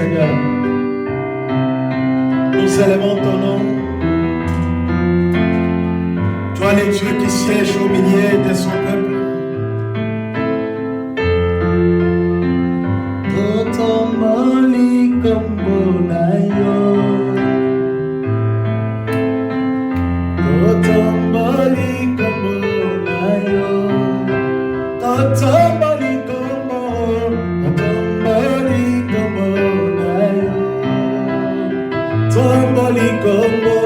Seigneur. Nous élevons ton nom. Toi, le Dieu qui siège au milieu de son peuple. Totomboli kombonayo. Totomboli kombonayo. Totomboli kombo. Totomboli kombonayo. Totomboli kombo.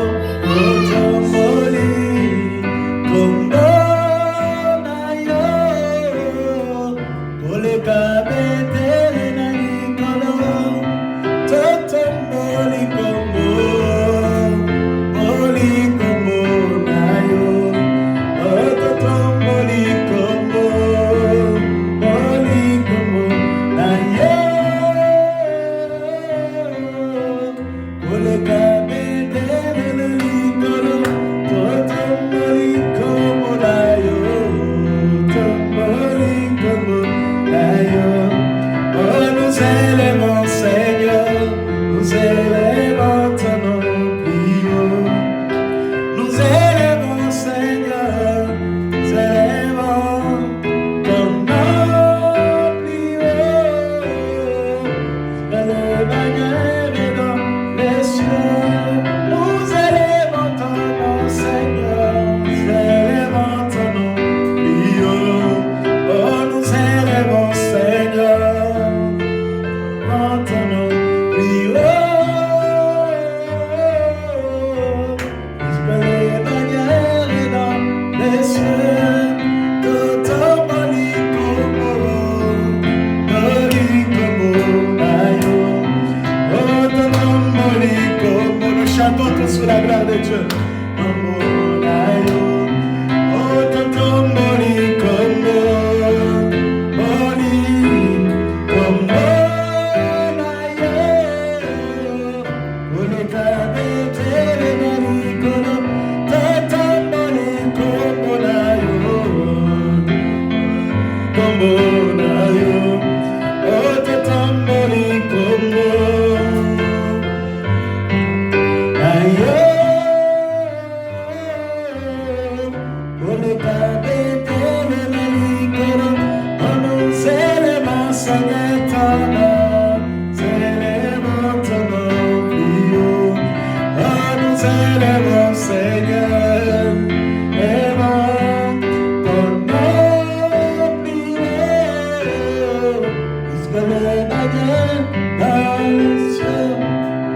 Totomboli kombo na yo, koleka betere na likolo, totomboli kombo na yo, totomboli kombo na yo, koleka betere na likolo. Sous la gloire de Dieu.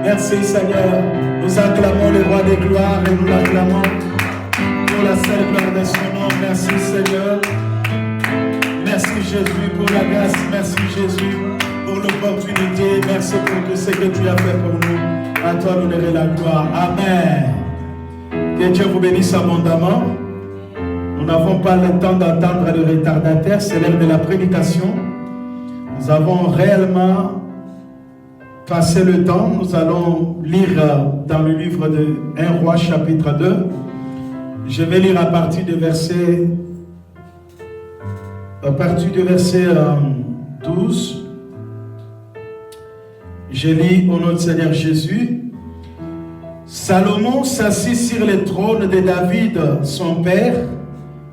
Merci Seigneur, nous acclamons le roi des gloires et nous l'acclamons pour la seule gloire de son nom. Merci Seigneur, merci Jésus pour la grâce, merci Jésus pour l'opportunité, merci pour tout ce que tu as fait pour nous. À toi l'honneur et la gloire. Amen. Que Dieu vous bénisse abondamment. Nous n'avons pas le temps d'entendre le retardataire, c'est l'heure de la prédication. Nous avons réellement passé le temps. Nous allons lire dans le livre de 1 Roi chapitre 2. Je vais lire à partir du verset 12. Je lis au nom du Seigneur Jésus. Salomon s'assit sur le trône de David, son père,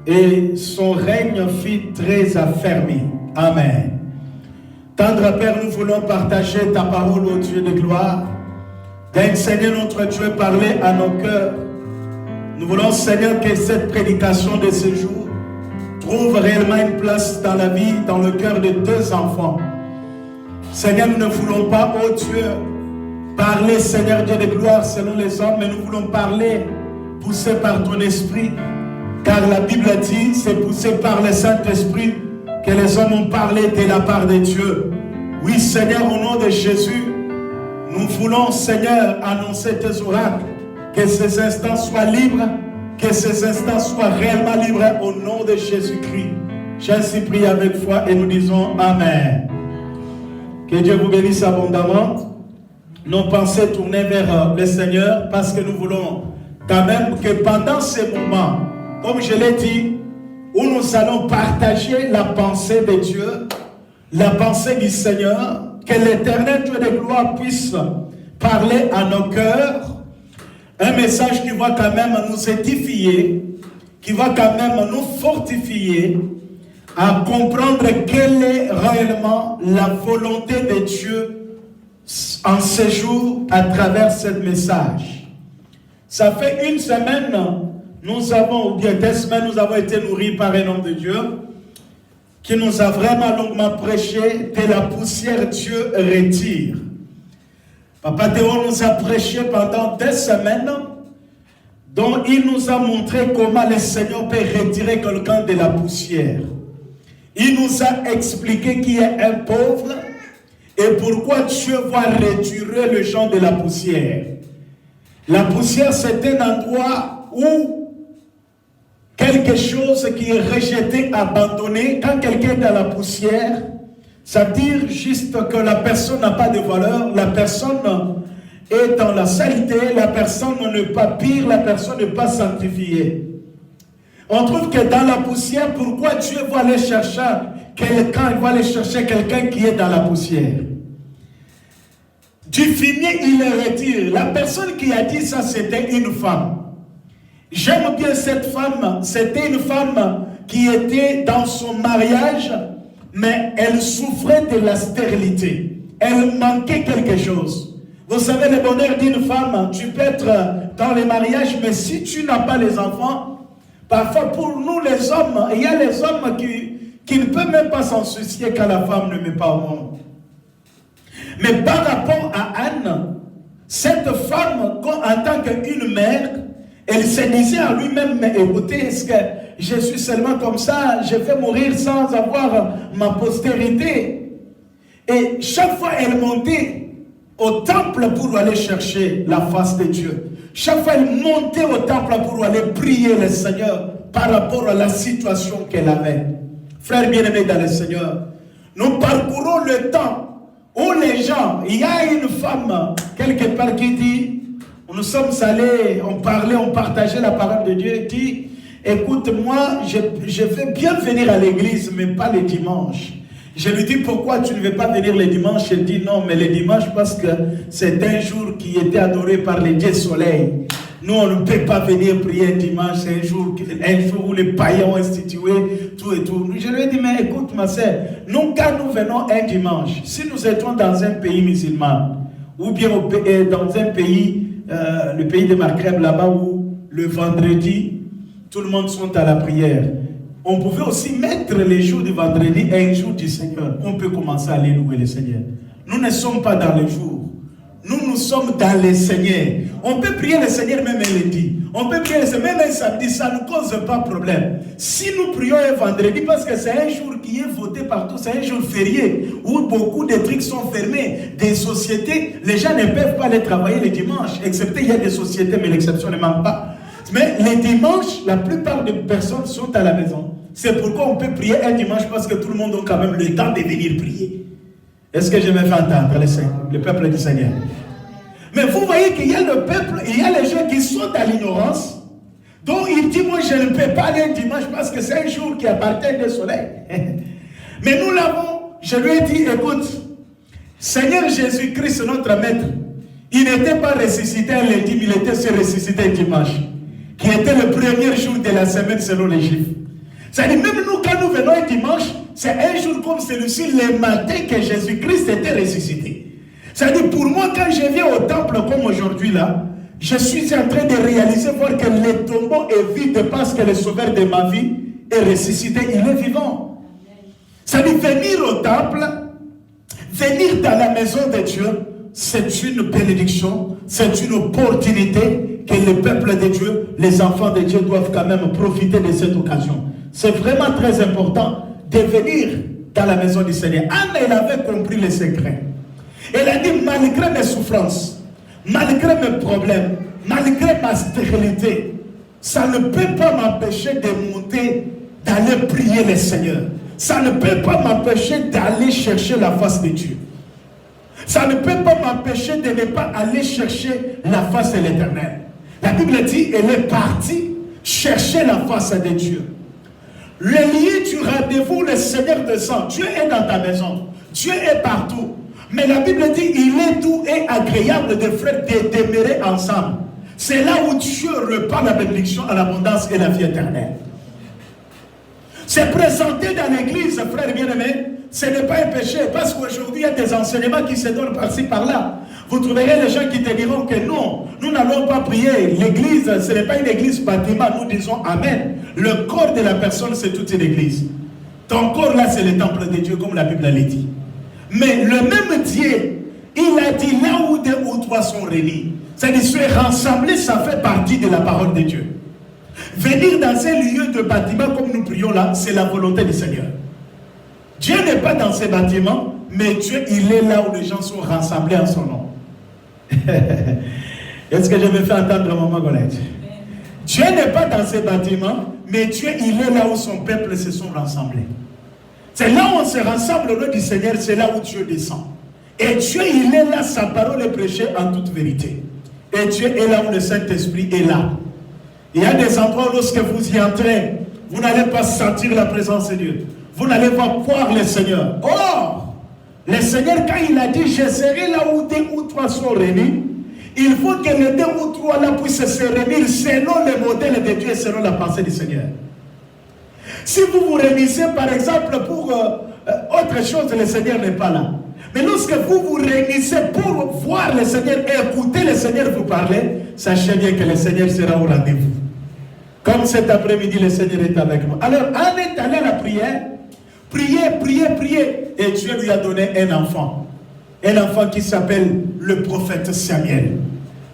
et son règne fut très affermi. Amen. Tendre Père, nous voulons partager ta parole au Dieu de gloire. Daigne Seigneur notre Dieu parler à nos cœurs. Nous voulons Seigneur que cette prédication de ce jour trouve réellement une place dans la vie, dans le cœur de deux enfants. Seigneur, nous ne voulons pas, oh Dieu, parler Seigneur Dieu de gloire selon les hommes, mais nous voulons parler poussé par ton esprit. Car la Bible dit, c'est poussé par le Saint-Esprit que les hommes ont parlé de la part de Dieu. Oui, Seigneur, au nom de Jésus, nous voulons, Seigneur, annoncer tes oracles, que ces instants soient libres, que ces instants soient réellement libres au nom de Jésus-Christ. J'ai ainsi prié avec foi et nous disons Amen. Que Dieu vous bénisse abondamment. Nos pensées tournées vers le Seigneur parce que nous voulons quand même que pendant ces moments, comme je l'ai dit, où nous allons partager la pensée de Dieu, la pensée du Seigneur, que l'Éternel Dieu de gloire puisse parler à nos cœurs. Un message qui va quand même nous édifier, qui va quand même nous fortifier à comprendre quelle est réellement la volonté de Dieu en ce jour à travers ce message. Ça fait une semaine, nous avons, ou bien 2 semaines, nous avons été nourris par un homme de Dieu qui nous a vraiment longuement prêché de la poussière Dieu retire. Papa Théo nous a prêché pendant 2 semaines, dont il nous a montré comment le Seigneur peut retirer quelqu'un de la poussière. Il nous a expliqué qui est un pauvre et pourquoi Dieu va retirer les gens de la poussière. La poussière, c'est un endroit où quelque chose qui est rejeté, abandonné, quand quelqu'un est dans la poussière, ça veut dire juste que la personne n'a pas de valeur, la personne est dans la saleté, la personne n'est pas pire, la personne n'est pas sanctifiée. On trouve que dans la poussière, pourquoi Dieu va aller chercher quelqu'un, il va aller chercher quelqu'un qui est dans la poussière. Du fumier, il le retire. La personne qui a dit ça, c'était une femme. J'aime bien cette femme. C'était une femme qui était dans son mariage, mais elle souffrait de la stérilité. Elle manquait quelque chose. Vous savez, le bonheur d'une femme, tu peux être dans les mariages, mais si tu n'as pas les enfants, parfois pour nous les hommes, il y a les hommes qui ne peuvent même pas s'en soucier quand la femme ne met pas au monde. Mais par rapport à Anne, cette femme, en tant qu'une mère, elle se disait à lui-même, mais écoutez, est-ce que je suis seulement comme ça, je vais mourir sans avoir ma postérité? Et chaque fois elle montait au temple pour aller chercher la face de Dieu. Chaque fois elle montait au temple pour aller prier le Seigneur par rapport à la situation qu'elle avait. Frères bien-aimés dans le Seigneur, nous parcourons le temps où les gens, il y a une femme quelque part qui dit, nous sommes allés, on parlait, on partageait la parole de Dieu, et dit, écoute, moi, je veux bien venir à l'église, mais pas le dimanche. Je lui dis, pourquoi tu ne veux pas venir le dimanche? Elle dit, non, mais le dimanche, parce que c'est un jour qui était adoré par le Dieu soleil. Nous, on ne peut pas venir prier dimanche, c'est un jour où les païens ont institué tout et tout. Je lui ai dit, mais écoute ma sœur, nous quand nous venons un dimanche, si nous étions dans un pays musulman, ou bien dans un pays, le pays de Maghreb là-bas, où le vendredi, tout le monde sont à la prière, on pouvait aussi mettre les jours du vendredi et un jour du Seigneur. On peut commencer à aller louer le Seigneur. Nous ne sommes pas dans les jours. Nous sommes dans le Seigneur. On peut prier le Seigneur même un lundi. On peut prier le Seigneur même un samedi. Ça ne cause pas de problème. Si nous prions un vendredi, parce que c'est un jour qui est voté partout, c'est un jour férié, où beaucoup de trucs sont fermés. Des sociétés, les gens ne peuvent pas aller travailler le dimanche. Excepté, il y a des sociétés, mais l'exception ne manque pas. Mais les dimanches, la plupart des personnes sont à la maison. C'est pourquoi on peut prier un dimanche, parce que tout le monde a quand même le temps de venir prier. Est-ce que je me fais entendre, le peuple du Seigneur? Mais vous voyez qu'il y a le peuple, il y a les gens qui sont dans l'ignorance. Donc il dit, moi je ne peux pas aller un dimanche parce que c'est un jour qui appartient au soleil. Mais nous l'avons, je lui ai dit, écoute, Seigneur Jésus-Christ, notre maître, il n'était pas ressuscité un lundi, il était ressuscité un dimanche, qui était le premier jour de la semaine selon les Juifs. C'est-à-dire, même nous, quand nous venons un dimanche, c'est un jour comme celui-ci, le matin, que Jésus-Christ était ressuscité. C'est-à-dire, pour moi, quand je viens au temple comme aujourd'hui là, je suis en train de réaliser, voir que le tombeau est vide parce que le sauveur de ma vie est ressuscité, il est vivant. C'est-à-dire, venir au temple, venir dans la maison de Dieu, c'est une bénédiction, c'est une opportunité que le peuple de Dieu, les enfants de Dieu doivent quand même profiter de cette occasion. C'est vraiment très important de venir dans la maison du Seigneur. Anne, elle avait compris le secret. Elle a dit, malgré mes souffrances, malgré mes problèmes, malgré ma stérilité, ça ne peut pas m'empêcher de monter, d'aller prier le Seigneur. Ça ne peut pas m'empêcher d'aller chercher la face de Dieu. Ça ne peut pas m'empêcher de ne pas aller chercher la face de l'Éternel. La Bible dit, elle est partie chercher la face de Dieu. Le lieu du rendez-vous, le Seigneur descend. Dieu est dans ta maison. Dieu est partout. Mais la Bible dit, il est doux et agréable des frères de demeurer ensemble. C'est là où Dieu repart la bénédiction à l'abondance et la vie éternelle. C'est présenté dans l'église, frères bien-aimés, ce n'est pas un péché, parce qu'aujourd'hui il y a des enseignements qui se donnent par-ci par-là. Vous trouverez les gens qui te diront que non, nous n'allons pas prier. L'église, ce n'est pas une église bâtiment, nous disons Amen. Le corps de la personne, c'est toute une église. Ton corps là, c'est le temple de Dieu, comme la Bible l'a dit. Mais le même Dieu, il a dit là où deux ou trois sont réunis. C'est-à-dire se rassembler, ça fait partie de la parole de Dieu. Venir dans un lieu de bâtiment comme nous prions là, c'est la volonté du Seigneur. Dieu n'est pas dans ces bâtiments, mais Dieu, il est là où les gens sont rassemblés en son nom. Est-ce que je me fais entendre, maman Golette? Dieu n'est pas dans ces bâtiments, mais Dieu, il est là où son peuple se sont rassemblés. C'est là où on se rassemble au nom du Seigneur, c'est là où Dieu descend. Et Dieu, il est là, sa parole est prêchée en toute vérité. Et Dieu est là où le Saint-Esprit est là. Il y a des endroits où lorsque vous y entrez, vous n'allez pas sentir la présence de Dieu. Vous n'allez pas voir le Seigneur. Or, le Seigneur, quand il a dit, je serai là où deux ou trois sont réunis, il faut que les deux ou trois là puissent se réunir selon le modèle de Dieu et selon la pensée du Seigneur. Si vous vous réunissez, par exemple, pour autre chose, le Seigneur n'est pas là. Mais lorsque vous vous réunissez pour voir le Seigneur et écouter le Seigneur vous parler, sachez bien que le Seigneur sera au rendez-vous. Comme cet après-midi, le Seigneur est avec nous. Alors, Anne est allée à la prière, prier. Et Dieu lui a donné un enfant. Un enfant qui s'appelle le prophète Samuel.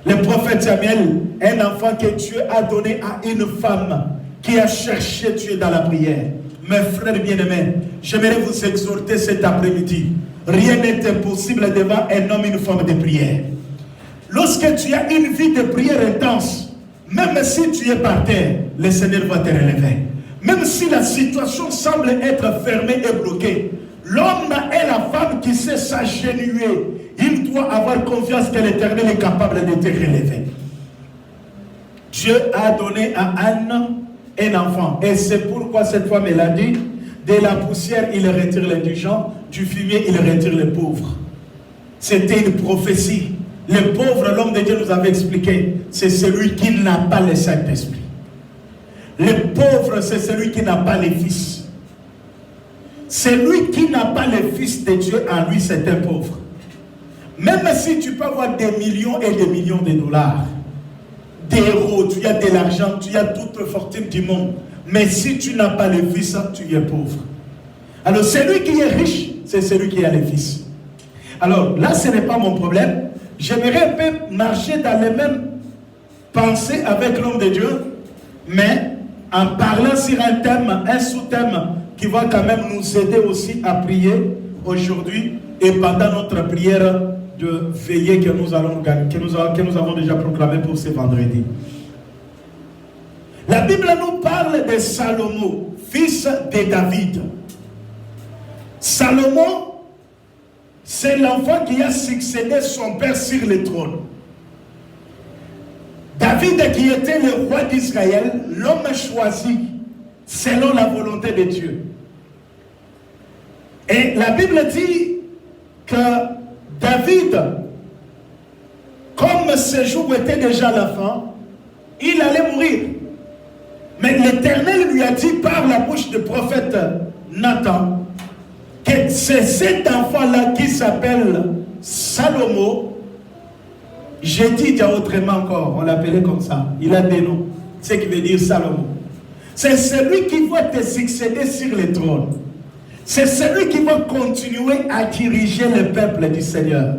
Le prophète Samuel, un enfant que Dieu a donné à une femme qui a cherché Dieu dans la prière. Mes frères bien-aimés, j'aimerais vous exhorter cet après-midi. Rien n'est impossible devant un homme et une femme de prière. Lorsque tu as une vie de prière intense, même si tu es par terre, le Seigneur va te relever. Même si la situation semble être fermée et bloquée, l'homme et la femme qui sait s'agenouiller, il doit avoir confiance que l'Éternel est capable de te relever. Dieu a donné à Anne un enfant. Et c'est pourquoi cette femme, elle a dit, de la poussière, il retire l'indigent, du fumier, il retire les pauvres. C'était une prophétie. Le pauvre, l'homme de Dieu nous avait expliqué, c'est celui qui n'a pas le Saint-Esprit. Le pauvre, c'est celui qui n'a pas les fils. Celui qui n'a pas les fils de Dieu, en lui, c'est un pauvre. Même si tu peux avoir des millions et des millions de dollars, des héros, tu as de l'argent, tu as toute fortune du monde, mais si tu n'as pas les fils, tu es pauvre. Alors, celui qui est riche, c'est celui qui a les fils. Alors, là, ce n'est pas mon problème. J'aimerais un peu marcher dans les mêmes pensées avec l'homme de Dieu, mais en parlant sur un thème, un sous-thème qui va quand même nous aider aussi à prier aujourd'hui et pendant notre prière de veillée que nous avons déjà proclamée pour ce vendredi. La Bible nous parle de Salomon, fils de David. Salomon, c'est l'enfant qui a succédé son père sur le trône. David, qui était le roi d'Israël, l'homme choisi selon la volonté de Dieu. Et la Bible dit que David, comme ce jour était déjà la fin, il allait mourir. Mais l'Éternel lui a dit par la bouche du prophète Nathan que c'est cet enfant-là qui s'appelle Salomon. J'ai dit autrement encore, on l'appelait comme ça. Il a des noms, ce qui veut dire Salomon. C'est celui qui va te succéder sur le trône. C'est celui qui va continuer à diriger le peuple du Seigneur.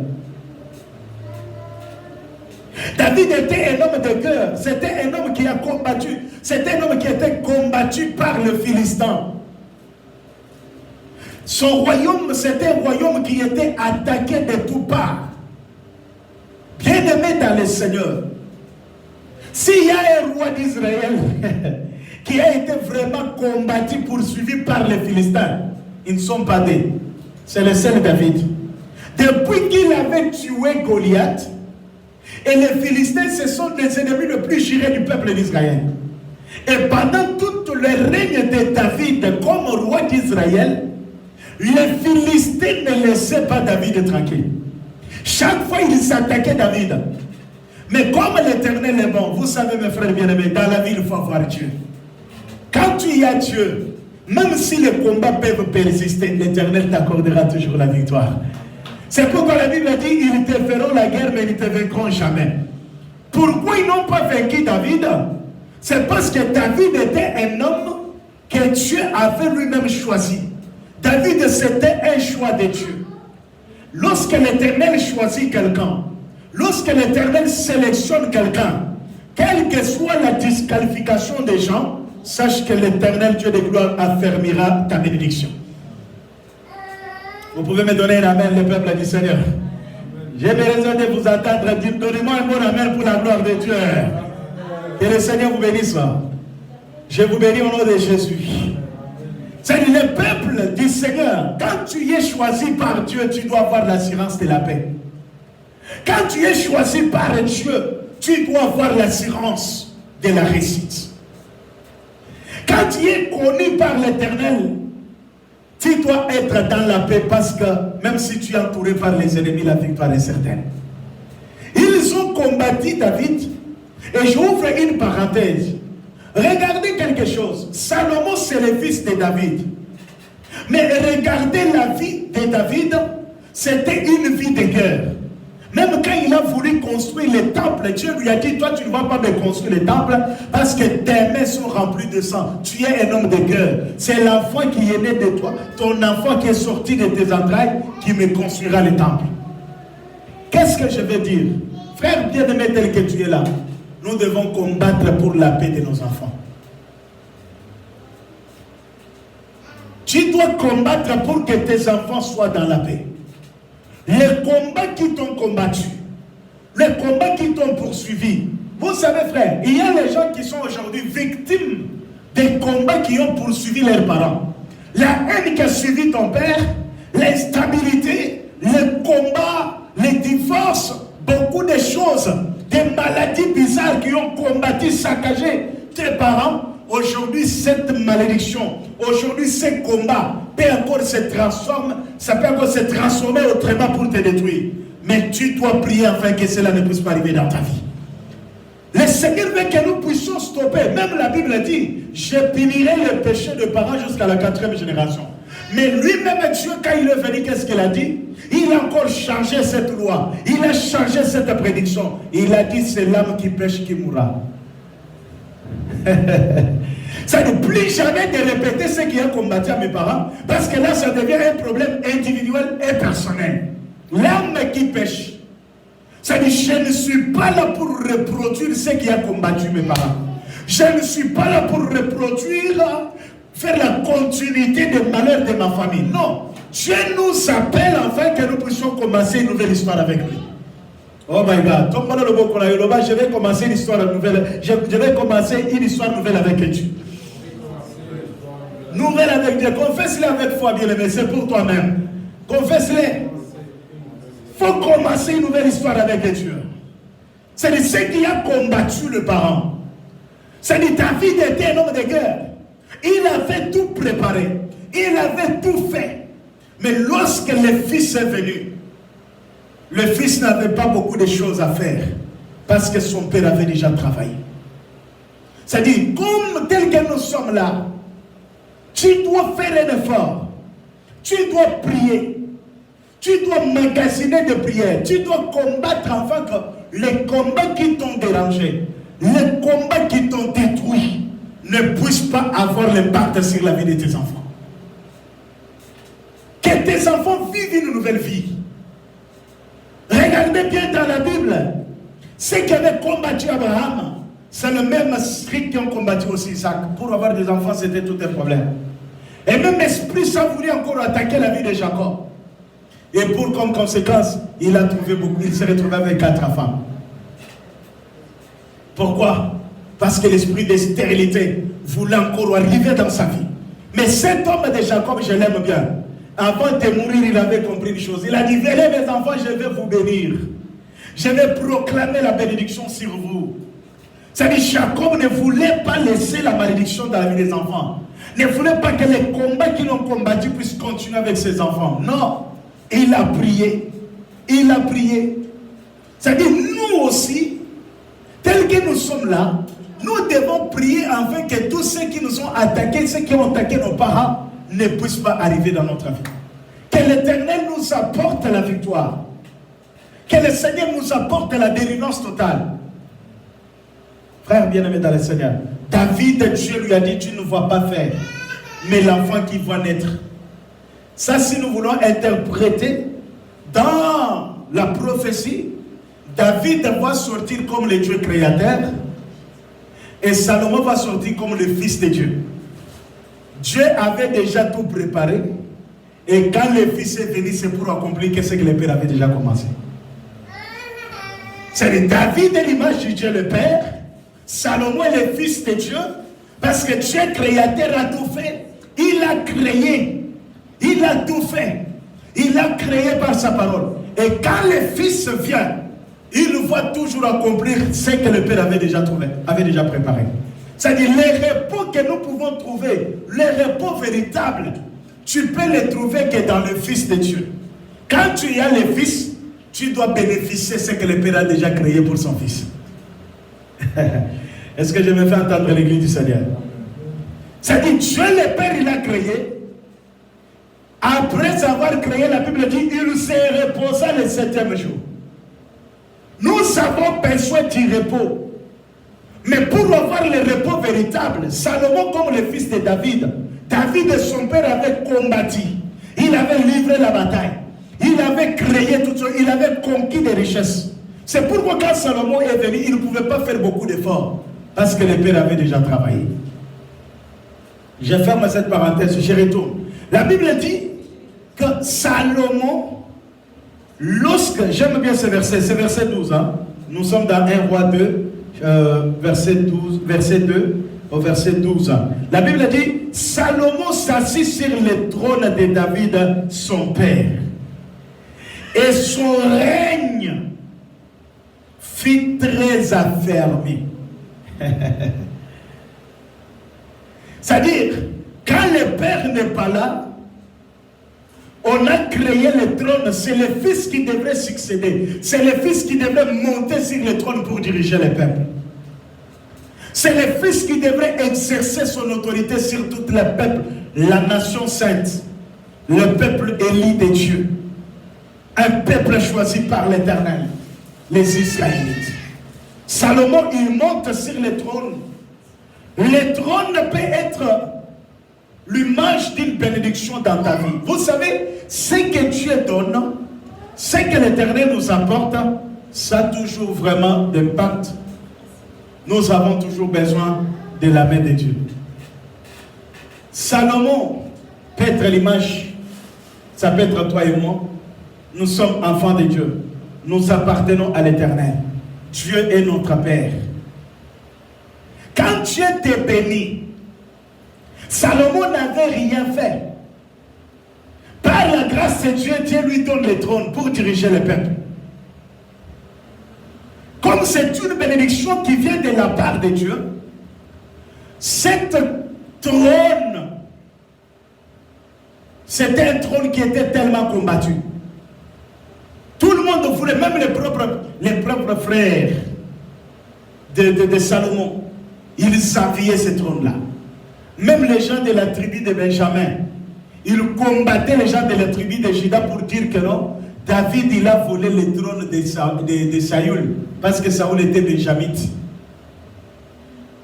David était un homme de cœur. C'était un homme qui a combattu. C'était un homme qui était combattu par le Philistin. Son royaume, c'était un royaume qui était attaqué de toutes parts. Bien aimé dans le Seigneur. S'il y a un roi d'Israël qui a été vraiment combattu, poursuivi par les Philistins, ils ne sont pas des. C'est le seul David. Depuis qu'il avait tué Goliath, et les Philistins, ce sont les ennemis les plus jurés du peuple d'Israël. Et pendant tout le règne de David comme roi d'Israël, Les Philistins ne laissaient pas David tranquille. Chaque fois, ils s'attaquaient David. Mais comme l'Éternel est bon, vous savez mes frères bien-aimés, dans la vie, il faut avoir Dieu. Quand tu y as Dieu, même si les combats peuvent persister, l'Éternel t'accordera toujours la victoire. C'est pourquoi la Bible dit, ils te feront la guerre, mais ils ne te vaincront jamais. Pourquoi ils n'ont pas vaincu David? C'est parce que David était un homme que Dieu avait lui-même choisi. David, c'était un choix de Dieu. Lorsque l'Éternel choisit quelqu'un, lorsque l'Éternel sélectionne quelqu'un, quelle que soit la disqualification des gens, sache que l'Éternel Dieu de gloire affermira ta bénédiction. Vous pouvez me donner un amen, le peuple du Seigneur. J'ai besoin de vous entendre. Donnez-moi un bon amen pour la gloire de Dieu. Que le Seigneur vous bénisse. Je vous bénis au nom de Jésus. C'est le peuple du Seigneur. Quand tu es choisi par Dieu, tu dois avoir l'assurance de la paix. Quand tu es choisi par Dieu, tu dois avoir l'assurance de la réussite. Quand tu es connu par l'Éternel, tu dois être dans la paix parce que même si tu es entouré par les ennemis, la victoire est certaine. Ils ont combattu David et j'ouvre une parenthèse. Regardez quelque chose. Salomon, c'est le fils de David. Mais regardez la vie de David, c'était une vie de guerre. Même quand il a voulu construire le temple, Dieu lui a dit, toi tu ne vas pas me construire le temple parce que tes mains sont remplies de sang. Tu es un homme de guerre. C'est l'enfant qui est né de toi, ton enfant qui est sorti de tes entrailles, qui me construira le temple. Qu'est-ce que je veux dire? Frère bien-aimé tel que tu es là, nous devons combattre pour la paix de nos enfants. Tu dois combattre pour que tes enfants soient dans la paix. Les combats qui t'ont combattu, les combats qui t'ont poursuivi. Vous savez frère, il y a les gens qui sont aujourd'hui victimes des combats qui ont poursuivi leurs parents. La haine qui a suivi ton père, l'instabilité, les combats, les divorces, beaucoup de choses, des maladies bizarres qui ont combattu, saccagé tes parents. Aujourd'hui, cette malédiction, aujourd'hui, ces combats peut encore se transformer, ça peut encore se transformer autrement pour te détruire. Mais tu dois prier afin que cela ne puisse pas arriver dans ta vie. Le Seigneur veut que nous puissions stopper. Même la Bible dit, je punirai le péché de parents jusqu'à la 4e génération. Mais lui-même, Dieu, quand il est venu, qu'est-ce qu'il a dit? Il a encore changé cette loi. Il a changé cette prédiction. Il a dit, c'est l'âme qui pêche qui mourra. Ça ne plus jamais de répéter ce qui a combattu à mes parents, parce que là ça devient un problème individuel et personnel. L'âme qui pêche, ça dit je ne suis pas là pour reproduire ce qui a combattu mes parents. Je ne suis pas là pour reproduire, faire la continuité des malheurs de ma famille. Non, Dieu nous appelle afin que nous puissions commencer une nouvelle histoire avec lui. Oh my God, je vais commencer une histoire nouvelle. Je vais commencer une histoire nouvelle avec Dieu. Nouvelle avec Dieu. Confesse-le avec foi, bien-aimé. C'est pour toi-même. Confesse-le. Il faut commencer une nouvelle histoire avec Dieu. C'est ce qui a combattu le parent. C'est David était un homme de guerre. Il avait tout préparé. Il avait tout fait. Mais lorsque le fils est venu, le fils n'avait pas beaucoup de choses à faire parce que son père avait déjà travaillé. C'est-à-dire, comme tel que nous sommes là, tu dois faire un effort. Tu dois prier. Tu dois magasiner de prières. Tu dois combattre afin que les combats qui t'ont dérangé, les combats qui t'ont détruit, ne puissent pas avoir l'impact sur la vie de tes enfants. Que tes enfants vivent une nouvelle vie. Regardez bien dans la Bible, ceux qui avaient combattu Abraham, c'est le même esprit qui ont combattu aussi Isaac. Pour avoir des enfants, c'était tout un problème. Et même l'esprit, ça voulait encore attaquer la vie de Jacob. Et pour comme conséquence, il a trouvé beaucoup, il s'est retrouvé avec 4 femmes. Pourquoi? Parce que l'esprit de stérilité voulait encore arriver dans sa vie. Mais cet homme de Jacob, je l'aime bien. Avant de mourir, il avait compris une chose. Il a dit, venez mes enfants, je vais vous bénir. Je vais proclamer la bénédiction sur vous. C'est-à-dire Jacob ne voulait pas laisser la malédiction dans la vie des enfants. Ne voulait pas que les combats qu'ils ont combattus puissent continuer avec ses enfants. Non, il a prié. Il a prié. C'est-à-dire nous aussi, tels que nous sommes là, nous devons prier afin que tous ceux qui nous ont attaqués, ceux qui ont attaqué nos parents, ne puissent pas arriver dans notre vie. Que l'Éternel nous apporte la victoire. Que le Seigneur nous apporte la délivrance totale. Frère bien-aimé dans le Seigneur, David, Dieu lui a dit, tu ne vas pas faire, mais l'enfant qui va naître. Ça, si nous voulons interpréter dans la prophétie, David va sortir comme le Dieu créateur et Salomon va sortir comme le fils de Dieu. Dieu avait déjà tout préparé et quand le fils est venu, c'est pour accomplir ce que le père avait déjà commencé. C'est David est l'image du Dieu le Père, Salomon est le fils de Dieu, parce que Dieu créateur a tout fait. Il a créé, il a tout fait, il a créé par sa parole. Et quand le fils vient, il va toujours accomplir ce que le Père avait déjà trouvé, avait déjà préparé. C'est-à-dire les repos que nous pouvons trouver, les repos véritables, tu peux les trouver que dans le Fils de Dieu. Quand tu as le Fils, tu dois bénéficier de ce que le Père a déjà créé pour son Fils. Est-ce que je me fais entendre l'église du Seigneur? C'est-à-dire Dieu le Père, il a créé. Après avoir créé, la Bible dit, il s'est reposé le 7e jour. Nous avons besoin du repos. Mais pour avoir le repos véritable, Salomon comme le fils de David, David et son père avaient combattu. Il avait livré la bataille. Il avait créé tout ça. Il avait conquis des richesses. C'est pourquoi quand Salomon est venu, il ne pouvait pas faire beaucoup d'efforts. Parce que le père avait déjà travaillé. Je ferme cette parenthèse, je retourne. La Bible dit que Salomon, lorsque, j'aime bien ce verset 12, hein, nous sommes dans 1 Roi 2, verset 2 au verset 12. La Bible dit, Salomon s'assit sur le trône de David, son père. Et son règne fut très affermi. C'est-à-dire, quand le père n'est pas là, on a créé le trône, c'est le fils qui devrait succéder. C'est le fils qui devrait monter sur le trône pour diriger le peuple. C'est le fils qui devrait exercer son autorité sur tout le peuple, la nation sainte, le peuple élu de Dieu. Un peuple choisi par l'Éternel, les Israélites. Salomon, il monte sur le trône. Le trône peut être l'image d'une bénédiction dans ta vie. Vous savez, ce que Dieu donne, ce que l'Éternel nous apporte, ça a toujours vraiment d'impact. Nous avons toujours besoin de la main de Dieu. Salomon peut être l'image, ça peut être toi et moi. Nous sommes enfants de Dieu. Nous appartenons à l'Éternel. Dieu est notre Père. Quand Dieu t'est béni, Salomon n'avait rien fait. Par la grâce de Dieu, Dieu lui donne le trône pour diriger le peuple. Comme c'est une bénédiction qui vient de la part de Dieu, cet trône, c'était un trône qui était tellement combattu. Tout le monde voulait, même les propres frères de Salomon, ils avaient ce trône-là. Même les gens de la tribu de Benjamin, ils combattaient les gens de la tribu de Juda pour dire que non, David, il a volé le trône de Saül, parce que Saül était benjamite.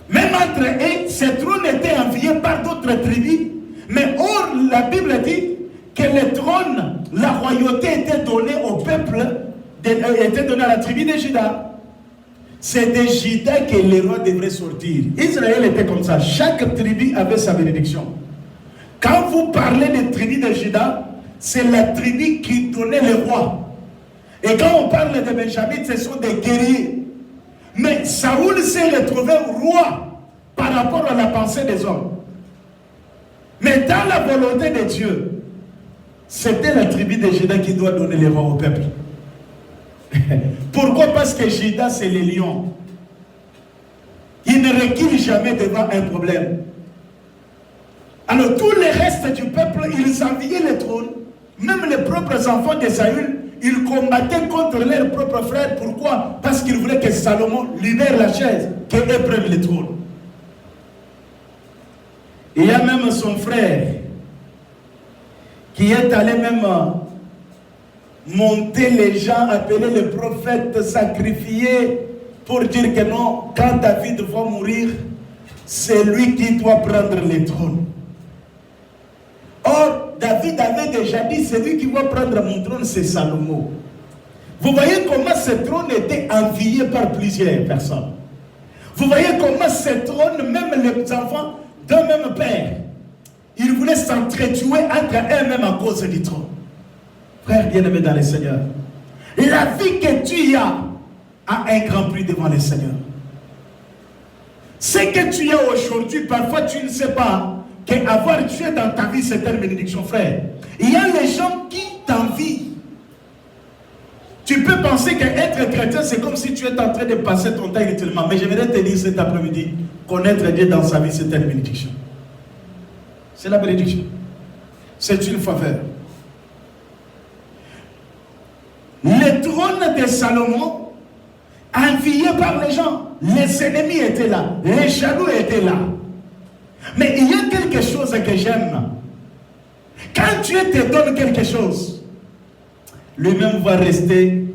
Même entre eux, ce trône était envié par d'autres tribus, mais or, la Bible dit que le trône, la royauté était donnée au peuple, était donnée à la tribu de Juda. C'est de Juda que les rois devraient sortir. Israël était comme ça. Chaque tribu avait sa bénédiction. Quand vous parlez des tribus de Juda, c'est la tribu qui donnait les rois. Et quand on parle de Benjamin, ce sont des guerriers. Mais Saoul s'est retrouvé roi par rapport à la pensée des hommes. Mais dans la volonté de Dieu, c'était la tribu de Juda qui doit donner les rois au peuple. Pourquoi? Parce que Juda, c'est les lions. Il ne recule jamais devant un problème. Alors tous les restes du peuple, ils enviaient le trône. Même les propres enfants de Saül, ils combattaient contre leurs propres frères. Pourquoi? Parce qu'ils voulaient que Salomon libère la chaise, qu'eux prennent le trône. Il y a même son frère qui est allé même monter les gens, appeler les prophètes, sacrifier pour dire que non, quand David va mourir, c'est lui qui doit prendre le trône. Or, David avait déjà dit, celui qui va prendre mon trône, c'est Salomon. Vous voyez comment ce trône était envié par plusieurs personnes. Vous voyez comment ce trône, même les enfants d'un même père, ils voulaient s'entretuer entre eux-mêmes à cause du trône. Frère bien-aimé dans le Seigneur, la vie que tu as a un grand prix devant le Seigneur. Ce que tu as aujourd'hui, parfois tu ne sais pas qu'avoir Dieu dans ta vie, c'est une bénédiction, frère. Il y a les gens qui t'envient. Tu peux penser qu'être chrétien, c'est comme si tu étais en train de passer ton temps inutilement. Mais j'aimerais te dire cet après-midi, connaître Dieu dans sa vie, c'est une bénédiction. C'est la bénédiction. C'est une faveur. Le trône de Salomon, envié par les gens, les ennemis étaient là, les jaloux étaient là. Mais il y a quelque chose que j'aime. Quand Dieu te donne quelque chose, lui-même va rester,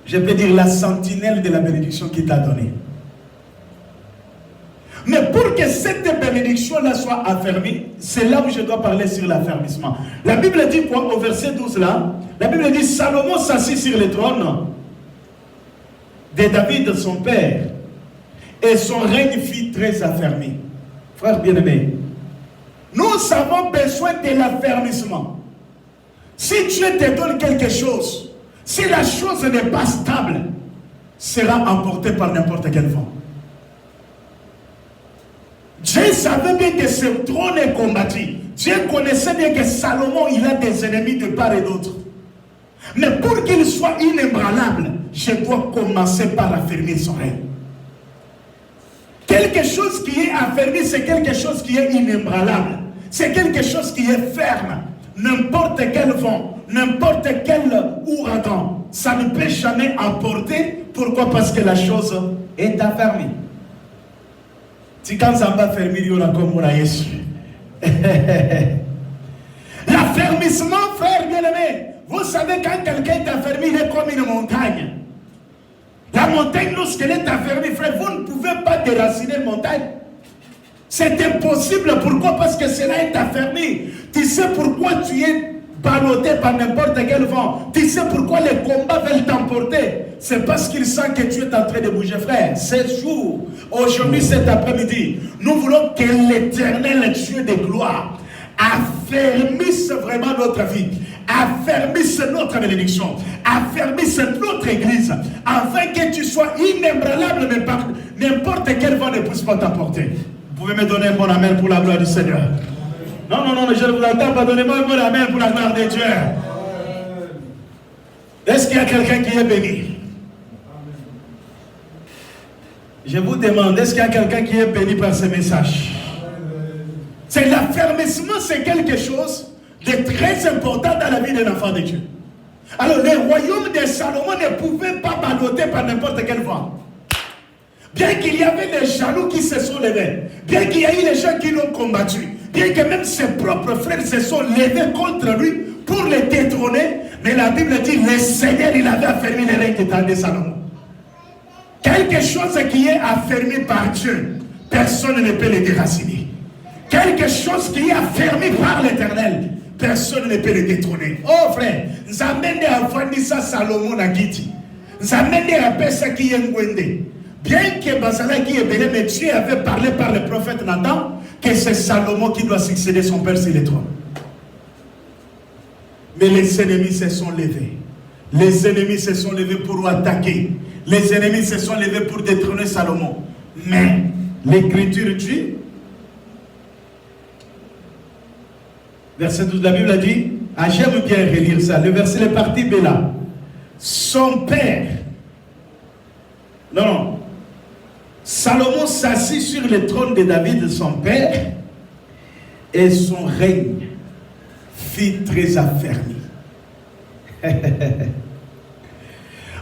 je peux dire, la sentinelle de la bénédiction qu'il t'a donnée. Mais pour que cette bénédiction-là soit affermie, c'est là où je dois parler sur l'affermissement. La Bible dit quoi au verset 12 là? La Bible dit, Salomon s'assit sur le trône de David son père, et son règne fut très affermi. Frère bien-aimé, nous avons besoin de l'affermissement. Si Dieu te donne quelque chose, si la chose n'est pas stable, sera emportée par n'importe quel vent. Dieu savait bien que ce trône est combattu. Dieu connaissait bien que Salomon, il a des ennemis de part et d'autre. Mais pour qu'il soit inébranlable, je dois commencer par affermir son règne. Quelque chose qui est affermi, c'est quelque chose qui est inébranlable. C'est quelque chose qui est ferme. N'importe quel vent, n'importe quel ouragan, ça ne peut jamais emporter. Pourquoi? Parce que la chose est affermie. Si quand ça va fermer, il y aura comme on a Jésus. L'affermissement, frère bien-aimé, vous savez, quand quelqu'un est affermi, il est comme une montagne. La montagne, lorsqu'elle est affermie, frère, vous ne pouvez pas déraciner une montagne. C'est impossible. Pourquoi? Parce que cela est affermi. Tu sais pourquoi tu es ballotté par n'importe quel vent. Tu sais pourquoi les combats veulent t'emporter. C'est parce qu'ils sentent que tu es en train de bouger, frère. Ce jour, aujourd'hui, cet après-midi, nous voulons que l'Éternel Dieu de gloire affermisse vraiment notre vie, affermisse notre bénédiction, affermisse notre église, afin que tu sois inébranlable, mais par n'importe quel vent ne puisse pas t'emporter. Vous pouvez me donner un bon amen pour la gloire du Seigneur? Non, je ne vous attends pas. Donnez-moi un bon amen pour la gloire de Dieu. Est-ce qu'il y a quelqu'un qui est béni? Je vous demande, est-ce qu'il y a quelqu'un qui est béni par ce message? C'est l'affermissement, c'est quelque chose de très important dans la vie d'un enfant de Dieu. Alors, le royaume de Salomon ne pouvait pas balloter par n'importe quel vent. Bien qu'il y avait des jaloux qui se sont levés, bien qu'il y ait eu des gens qui l'ont combattu, bien que même ses propres frères se sont levés contre lui pour le détrôner, mais la Bible dit, le Seigneur, il avait affermi les règnes de Salomon. Quelque chose qui est affermi par Dieu, personne ne peut le déraciner. Quelque chose qui est affermi par l'Éternel, personne ne peut le détrôner. Oh frère, nous amenez à Vandisa Salomon à Giti. Nous amenez à Pessa qui est Ngwende. Bien que Bazala qui est béni, mais Dieu avait parlé par le prophète Nathan que c'est Salomon qui doit succéder son père sur le trône. Mais les ennemis se sont levés. Les ennemis se sont levés pour attaquer. Les ennemis se sont levés pour détrôner Salomon. Mais l'Écriture dit, verset 12, la Bible a dit, j'aime bien relire ça, le verset est parti B là. Son père, non, Salomon s'assit sur le trône de David, son père, et son règne fit très affermi.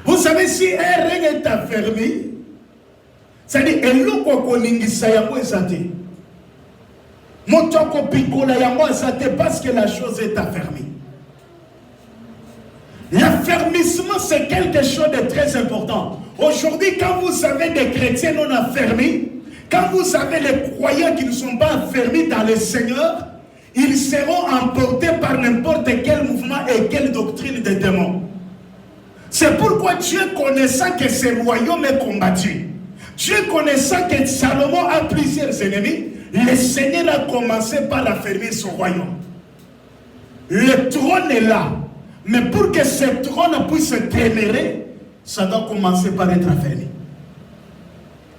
Vous savez, si un règne est affermi, c'est-à-dire que parce que la chose est affermie. L'affermissement, c'est quelque chose de très important. Aujourd'hui, quand vous avez des chrétiens non affermis, quand vous avez les croyants qui ne sont pas affermis dans le Seigneur, ils seront emportés par n'importe quel mouvement et quelle doctrine des démons. C'est pourquoi Dieu, connaissant que ce royaume est combattu, Dieu connaissant que Salomon a plusieurs ennemis, le Seigneur a commencé par affermir son royaume. Le trône est là, mais pour que ce trône puisse demeurer, ça doit commencer par être affermi.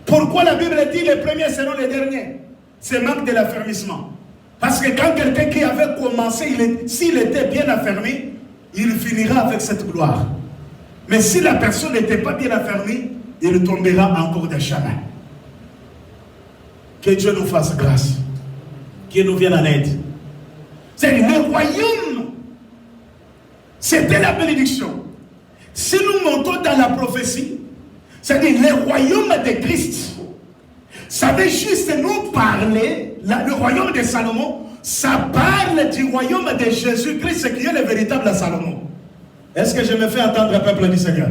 Pourquoi la Bible dit les premiers seront les derniers? C'est manque de l'affermissement. Parce que quand quelqu'un qui avait commencé, s'il était bien affermi, il finira avec cette gloire. Mais si la personne n'était pas bien affermie, il tombera encore des chemins. Que Dieu nous fasse grâce. Qu'il nous vienne en aide. C'est le royaume. C'était la bénédiction. Si nous montons dans la prophétie, c'est-à-dire le royaume de Christ, ça veut juste nous parler, le royaume de Salomon, ça parle du royaume de Jésus-Christ qui est le véritable Salomon. Est-ce que je me fais entendre, peuple du Seigneur?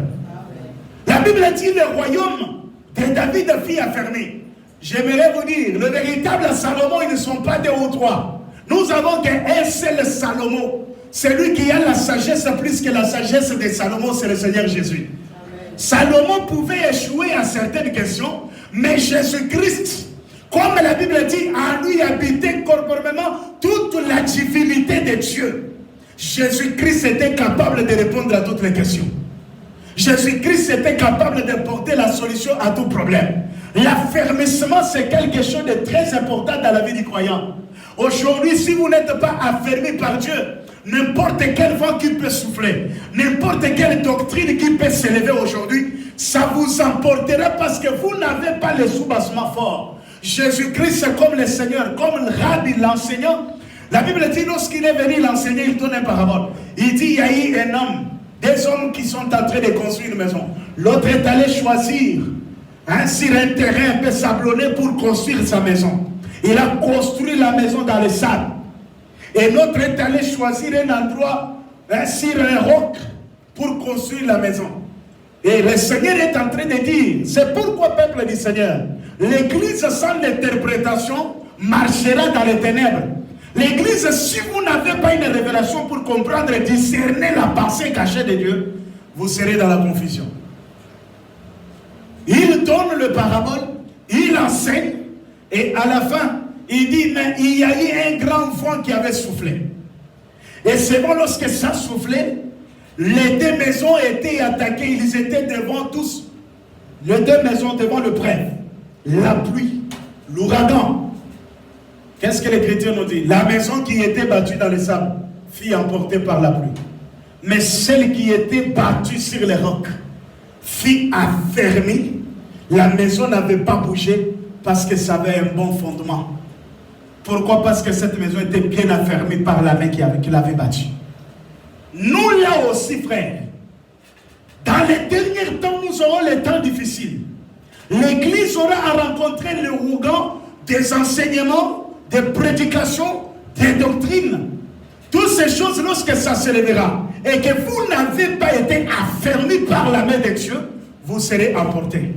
La Bible dit le royaume de David fut affermi. J'aimerais vous dire, le véritable Salomon, ils ne sont pas deux ou trois. Nous avons qu'un seul Salomon. Celui qui a la sagesse plus que la sagesse de Salomon, c'est le Seigneur Jésus. Amen. Salomon pouvait échouer à certaines questions, mais Jésus-Christ, comme la Bible dit, en lui habitait corporellement toute la divinité de Dieu. Jésus-Christ était capable de répondre à toutes les questions. Jésus-Christ était capable de porter la solution à tout problème. L'affermissement, c'est quelque chose de très important dans la vie du croyant. Aujourd'hui, si vous n'êtes pas affermi par Dieu, n'importe quel vent qui peut souffler, n'importe quelle doctrine qui peut s'élever aujourd'hui, ça vous emportera parce que vous n'avez pas le soubassement fort. Jésus-Christ, c'est comme le Seigneur, comme le Rabbi, l'enseignant. La Bible dit, lorsqu'il est venu l'enseigner, il donne une parabole. Il dit, il y a eu un homme, des hommes qui sont en train de construire une maison. L'autre est allé choisir sur un terrain un peu sablonné pour construire sa maison. Il a construit la maison dans le sable. Et l'autre est allé choisir un endroit sur un roc pour construire la maison. Et le Seigneur est en train de dire, c'est pourquoi, peuple du Seigneur, l'Église sans l'interprétation marchera dans les ténèbres. L'Église, si vous n'avez pas une révélation pour comprendre et discerner la pensée cachée de Dieu, vous serez dans la confusion. Il donne le parabole, il enseigne, et à la fin, il dit, mais il y a eu un grand vent qui avait soufflé. Et c'est bon, lorsque ça soufflait, les deux maisons étaient attaquées, ils étaient devant tous, les deux maisons devant le prêtre, la pluie, l'ouragan. Qu'est-ce que l'Écriture nous dit? La maison qui était battue dans le sable fut emportée par la pluie. Mais celle qui était battue sur les rocs fut affermie. La maison n'avait pas bougé parce que ça avait un bon fondement. Pourquoi? Parce que cette maison était bien affermie par la main qui l'avait battue. Nous là aussi, frères, dans les derniers temps, nous aurons les temps difficiles. L'Église aura à rencontrer le rougan des enseignements, des prédications, des doctrines. Toutes ces choses, lorsque ça se lèvera et que vous n'avez pas été affermis par la main de Dieu, vous serez emportés.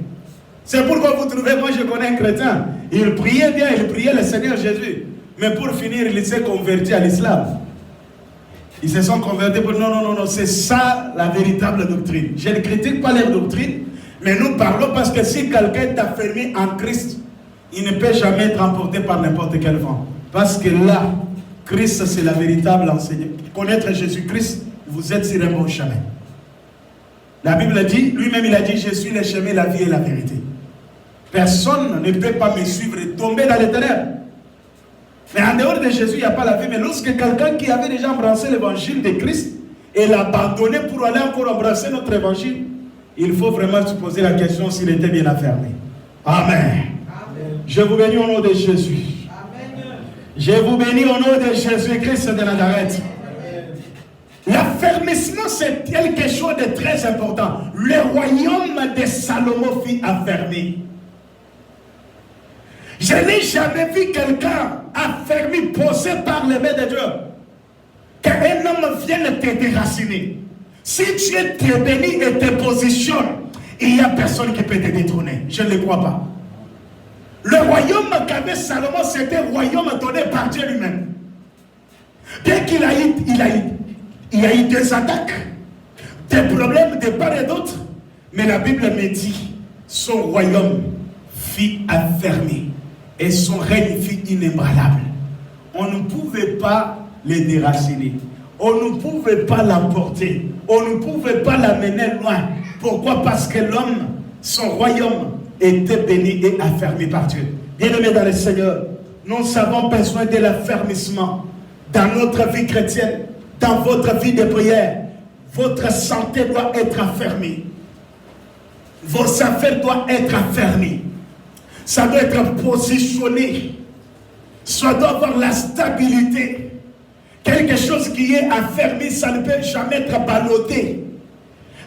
C'est pourquoi vous trouvez, moi je connais un chrétien, il priait bien, il priait le Seigneur Jésus, mais pour finir, il s'est converti à l'islam. Ils se sont convertis pour non, c'est ça la véritable doctrine. Je ne critique pas leur doctrine, mais nous parlons parce que si quelqu'un est affermi en Christ, il ne peut jamais être emporté par n'importe quel vent. Parce que là, Christ, c'est la véritable enseignante. Connaître Jésus-Christ, vous êtes sur un bon chemin. La Bible dit, lui-même il a dit, je suis le chemin, la vie et la vérité. Personne ne peut pas me suivre et tomber dans les ténèbres. Mais en dehors de Jésus, il n'y a pas la vie. Mais lorsque quelqu'un qui avait déjà embrassé l'évangile de Christ et l'a abandonné pour aller encore embrasser notre évangile, il faut vraiment se poser la question s'il était bien affermi. Amen. Je vous bénis au nom de Jésus. Je vous bénis au nom de Jésus-Christ de Nazareth. L'affermissement, c'est quelque chose de très important. Le royaume de Salomon fut affermi. Je n'ai jamais vu quelqu'un affermi, posé par les mains de Dieu. Qu'un homme vienne te déraciner. Si Dieu te bénit et te positionne, il n'y a personne qui peut te détrôner. Je ne le crois pas. Le royaume qu'avait Salomon, c'était un royaume donné par Dieu lui-même. Bien qu'il y a eu des attaques, des problèmes de part et d'autre, mais la Bible me dit, son royaume fut affermi et son règne fut inébranlable. On ne pouvait pas le déraciner. On ne pouvait pas l'emporter. On ne pouvait pas l'amener loin. Pourquoi? Parce que l'homme, son royaume, était béni et affermi par Dieu. Bien-aimés dans le Seigneur, nous avons besoin de l'affermissement dans notre vie chrétienne, dans votre vie de prière. Votre santé doit être affermie. Vos affaires doivent être affermies. Ça doit être positionné. Ça doit avoir la stabilité. Quelque chose qui est affermi, ça ne peut jamais être ballotté.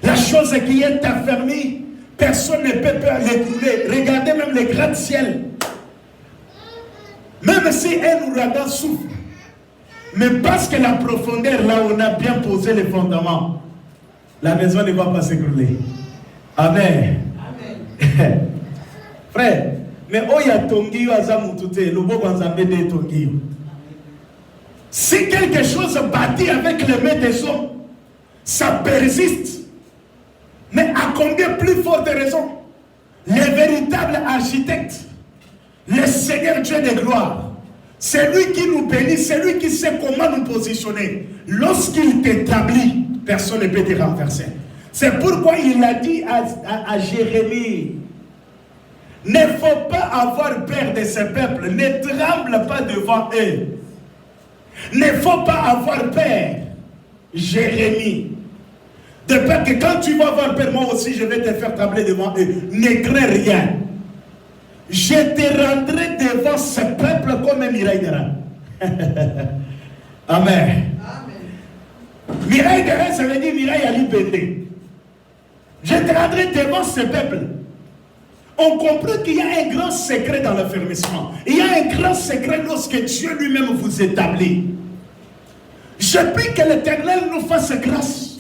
La chose qui est affermie, personne ne peut l'écouler. Regardez même les gratte-ciel. Même si un ouragan souffle, mais parce que la profondeur, là où on a bien posé les fondements, la maison ne va pas s'écrouler. Amen. Amen. Frère, mais oya tongiyo azamutute, lobo banzambe de tongiyo. Si quelque chose bâti avec les mains des hommes, ça persiste. Mais à combien plus forte raison, le véritable architecte, le Seigneur Dieu de gloire, c'est lui qui nous bénit, c'est lui qui sait comment nous positionner. Lorsqu'il t'établit, personne ne peut te renverser. C'est pourquoi il a dit à Jérémie, ne faut pas avoir peur de ce peuple, ne tremble pas devant eux. Ne faut pas avoir peur, Jérémie. De peur que quand tu vas avoir peur, moi aussi je vais te faire trembler devant eux. Ne crains rien. Je te rendrai devant ce peuple comme un miraille de rein. Amen. Miraille de rein, ça veut dire miraille à l'ibété. Je te rendrai devant ce peuple. On comprend qu'il y a un grand secret dans l'affermissement. Il y a un grand secret lorsque Dieu lui-même vous établit. Je prie que l'Éternel nous fasse grâce,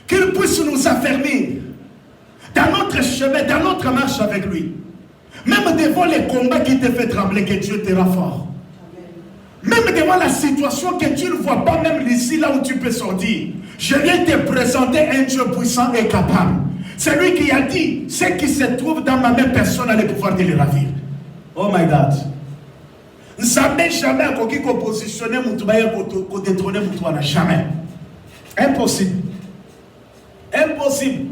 qu'il puisse nous affermir dans notre chemin, dans notre marche avec lui. Même devant les combats qui te fait trembler, que Dieu te rend fort. Même devant la situation que tu ne vois pas, même ici, là où tu peux sortir. Je viens te présenter un Dieu puissant et capable. C'est lui qui a dit, ce qui se trouve dans ma main, personne n'a le pouvoir de les ravir. Oh my God. Nous ne jamais à qui positionner mon détrôner mon jamais. Impossible. Impossible.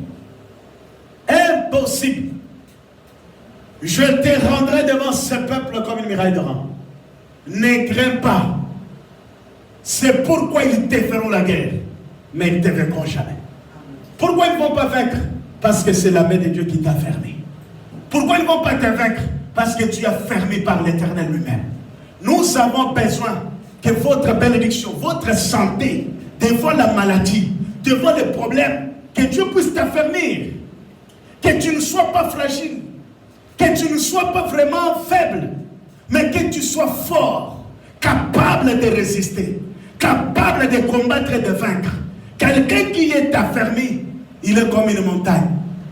Impossible. Je te rendrai devant ce peuple comme une muraille de rang. Ne crains pas. C'est pourquoi ils te feront la guerre, mais ils ne te vaincront jamais. Pourquoi ils ne vont pas vaincre? Parce que c'est la main de Dieu qui t'a fermé. Pourquoi ils ne vont pas te vaincre? Parce que tu as fermé par l'Éternel lui-même. Nous avons besoin que votre bénédiction, votre santé, devant la maladie, devant les problèmes, que Dieu puisse t'affermir. Que tu ne sois pas fragile. Que tu ne sois pas vraiment faible. Mais que tu sois fort, capable de résister, capable de combattre et de vaincre. Quelqu'un qui est affermi, il est comme une montagne.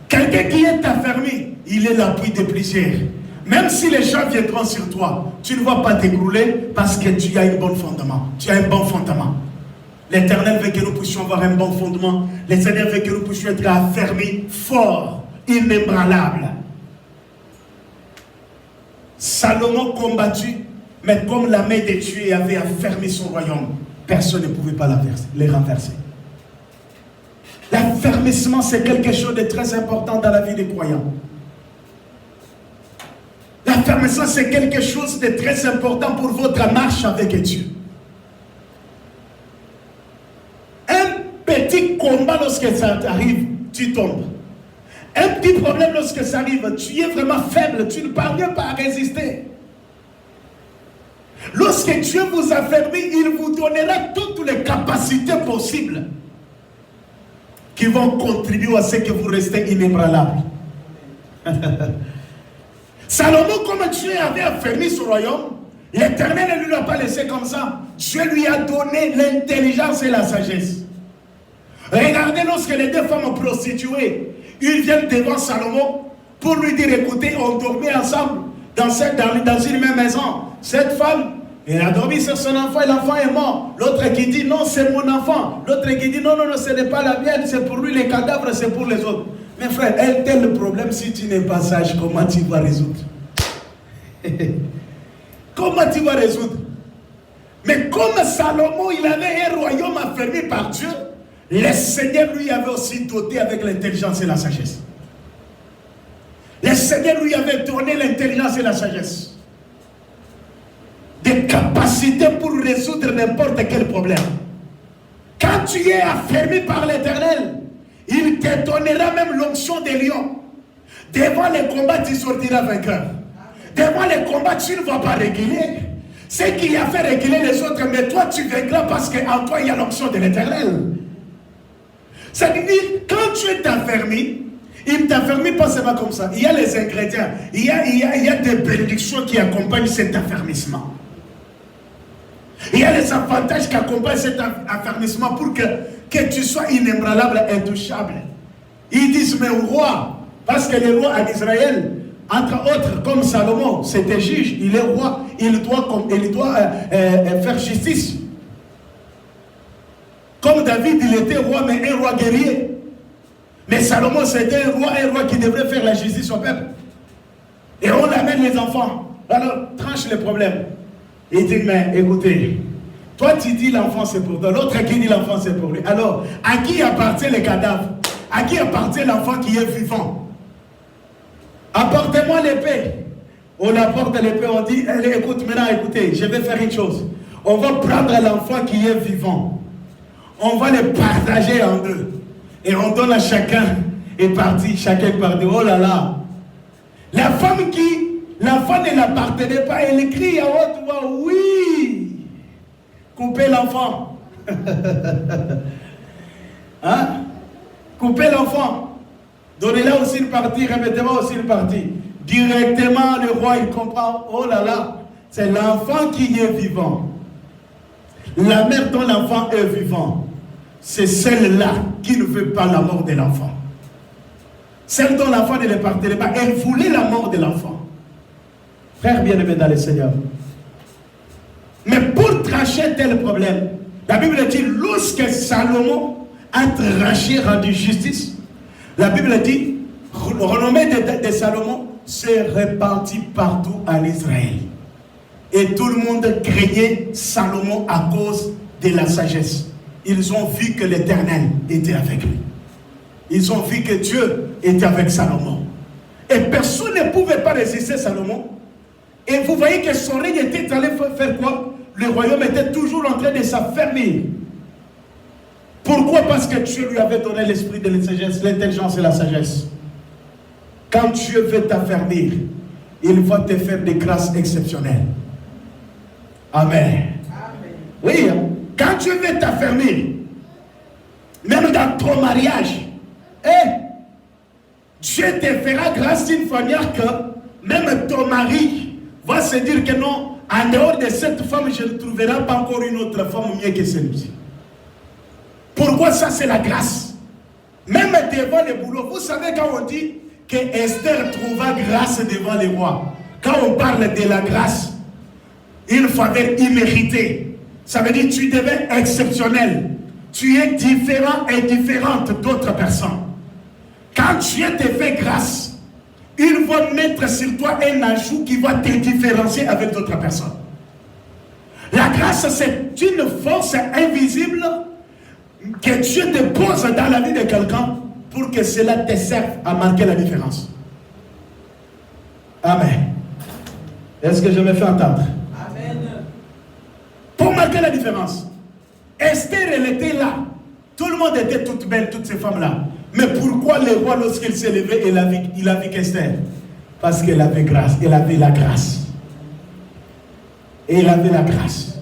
Quelqu'un qui est affermi, il est l'appui de plusieurs. Même si les gens viendront sur toi, tu ne vas pas t'écrouler parce que tu as un bon fondement. Tu as un bon fondement. L'Éternel veut que nous puissions avoir un bon fondement. Le Seigneur veut que nous puissions être affermis, forts, inébranlables. Salomon combattu, mais comme la main de Dieu avait affermi son royaume, personne ne pouvait pas les renverser. L'affermissement, c'est quelque chose de très important dans la vie des croyants. L'affermissement, c'est quelque chose de très important pour votre marche avec Dieu. Un petit combat, lorsque ça t'arrive, tu tombes. Un petit problème lorsque ça arrive, tu es vraiment faible, tu ne parviens pas à résister. Lorsque Dieu vous affermit, il vous donnera toutes les capacités possibles qui vont contribuer à ce que vous restez inébranlable. Salomon, comme Dieu avait affermi son royaume, l'Éternel ne lui a pas laissé comme ça. Dieu lui a donné l'intelligence et la sagesse. Regardez, lorsque les deux femmes prostituées, ils viennent devant Salomon pour lui dire, écoutez, on dormait ensemble dans une même maison. Cette femme, elle a dormi sur son enfant et l'enfant est mort. L'autre qui dit, non, c'est mon enfant. L'autre qui dit, non, non, non, ce n'est pas la mienne, c'est pour lui, les cadavres, c'est pour les autres. Mais frère, un tel problème, si tu n'es pas sage, comment tu vas résoudre? Comment tu vas résoudre? Mais comme Salomon, il avait un royaume affermi par Dieu, le Seigneur lui avait aussi doté avec l'intelligence et la sagesse. Le Seigneur lui avait donné l'intelligence et la sagesse. Des capacités pour résoudre n'importe quel problème. Quand tu es affermi par l'Éternel, il te donnera même l'onction des lions. Devant les combats, tu sortiras vainqueur. Devant les combats, tu ne vas pas réguler. C'est qui a fait réguler les autres, mais toi tu vaincras parce qu'en toi il y a l'onction de l'Éternel. C'est-à-dire, quand tu es affermi, il ne t'affermit pas seulement comme ça. Il y a les ingrédients, il y a des bénédictions qui accompagnent cet affermissement. Il y a les avantages qui accompagnent cet affermissement pour que tu sois inébranlable, intouchable. Ils disent, mais roi, parce que les rois en Israël, entre autres, comme Salomon, c'était juge, il est roi, il doit faire justice. Comme David, il était roi, mais un roi guerrier. Mais Salomon, c'était un roi qui devrait faire la justice au peuple. Et on amène les enfants. Alors, tranche les problèmes. Il dit, mais écoutez, toi tu dis l'enfant c'est pour toi, l'autre qui dit l'enfant c'est pour lui. Alors, à qui appartient les cadavres? À qui appartient l'enfant qui est vivant? Apportez-moi l'épée. On apporte l'épée, on dit, allez, écoute, maintenant écoutez, je vais faire une chose. On va prendre l'enfant qui est vivant. On va le partager en deux. Et on donne à chacun une partie, chacun une partie. Oh là là. La femme l'enfant ne l'appartenait pas, elle crie à haute voix, oui, coupez l'enfant. Hein? Coupez l'enfant. Donnez-la aussi une partie, remettez-moi aussi une partie. Directement, le roi, il comprend, oh là là, c'est l'enfant qui est vivant. La mère dont l'enfant est vivant, c'est celle-là qui ne veut pas la mort de l'enfant. Celle dont l'enfant ne l'appartenait pas, elle voulait la mort de l'enfant. Frère bien-aimé dans le Seigneur. Mais pour trancher tel problème, la Bible dit, lorsque Salomon a tranché, rendu justice, la Bible dit, renommée de Salomon s'est répandue partout en Israël. Et tout le monde craignait Salomon à cause de la sagesse. Ils ont vu que l'Éternel était avec lui. Ils ont vu que Dieu était avec Salomon. Et personne ne pouvait pas résister Salomon. Et vous voyez que son règne était allé faire quoi? Le royaume était toujours en train de s'affermir. Pourquoi? Parce que Dieu lui avait donné l'esprit de la sagesse, l'intelligence et la sagesse. Quand Dieu veut t'affermir, il va te faire des grâces exceptionnelles. Amen. Amen. Oui, quand Dieu veut t'affermir, même dans ton mariage, Dieu te fera grâce d'une manière que même ton mari va se dire que non, en dehors de cette femme, je ne trouverai pas encore une autre femme mieux que celle-ci. Pourquoi ça, c'est la grâce? Même devant les boulots, vous savez quand on dit que Esther trouva grâce devant les rois, quand on parle de la grâce, une faveur imméritée, ça veut dire que tu deviens exceptionnel, tu es différent et différente d'autres personnes. Quand Dieu te fait grâce, il va mettre sur toi un ajout qui va te différencier avec d'autres personnes. La grâce, c'est une force invisible que Dieu te pose dans la vie de quelqu'un pour que cela te serve à marquer la différence. Amen. Est-ce que je me fais entendre? Amen. Pour marquer la différence. Esther, elle était là. Tout le monde était toute belle, toutes ces femmes-là. Mais pourquoi le roi, lorsqu'il s'est levé, il a vu qu'Esther? Parce qu'elle avait grâce, elle avait la grâce. Et il avait la grâce.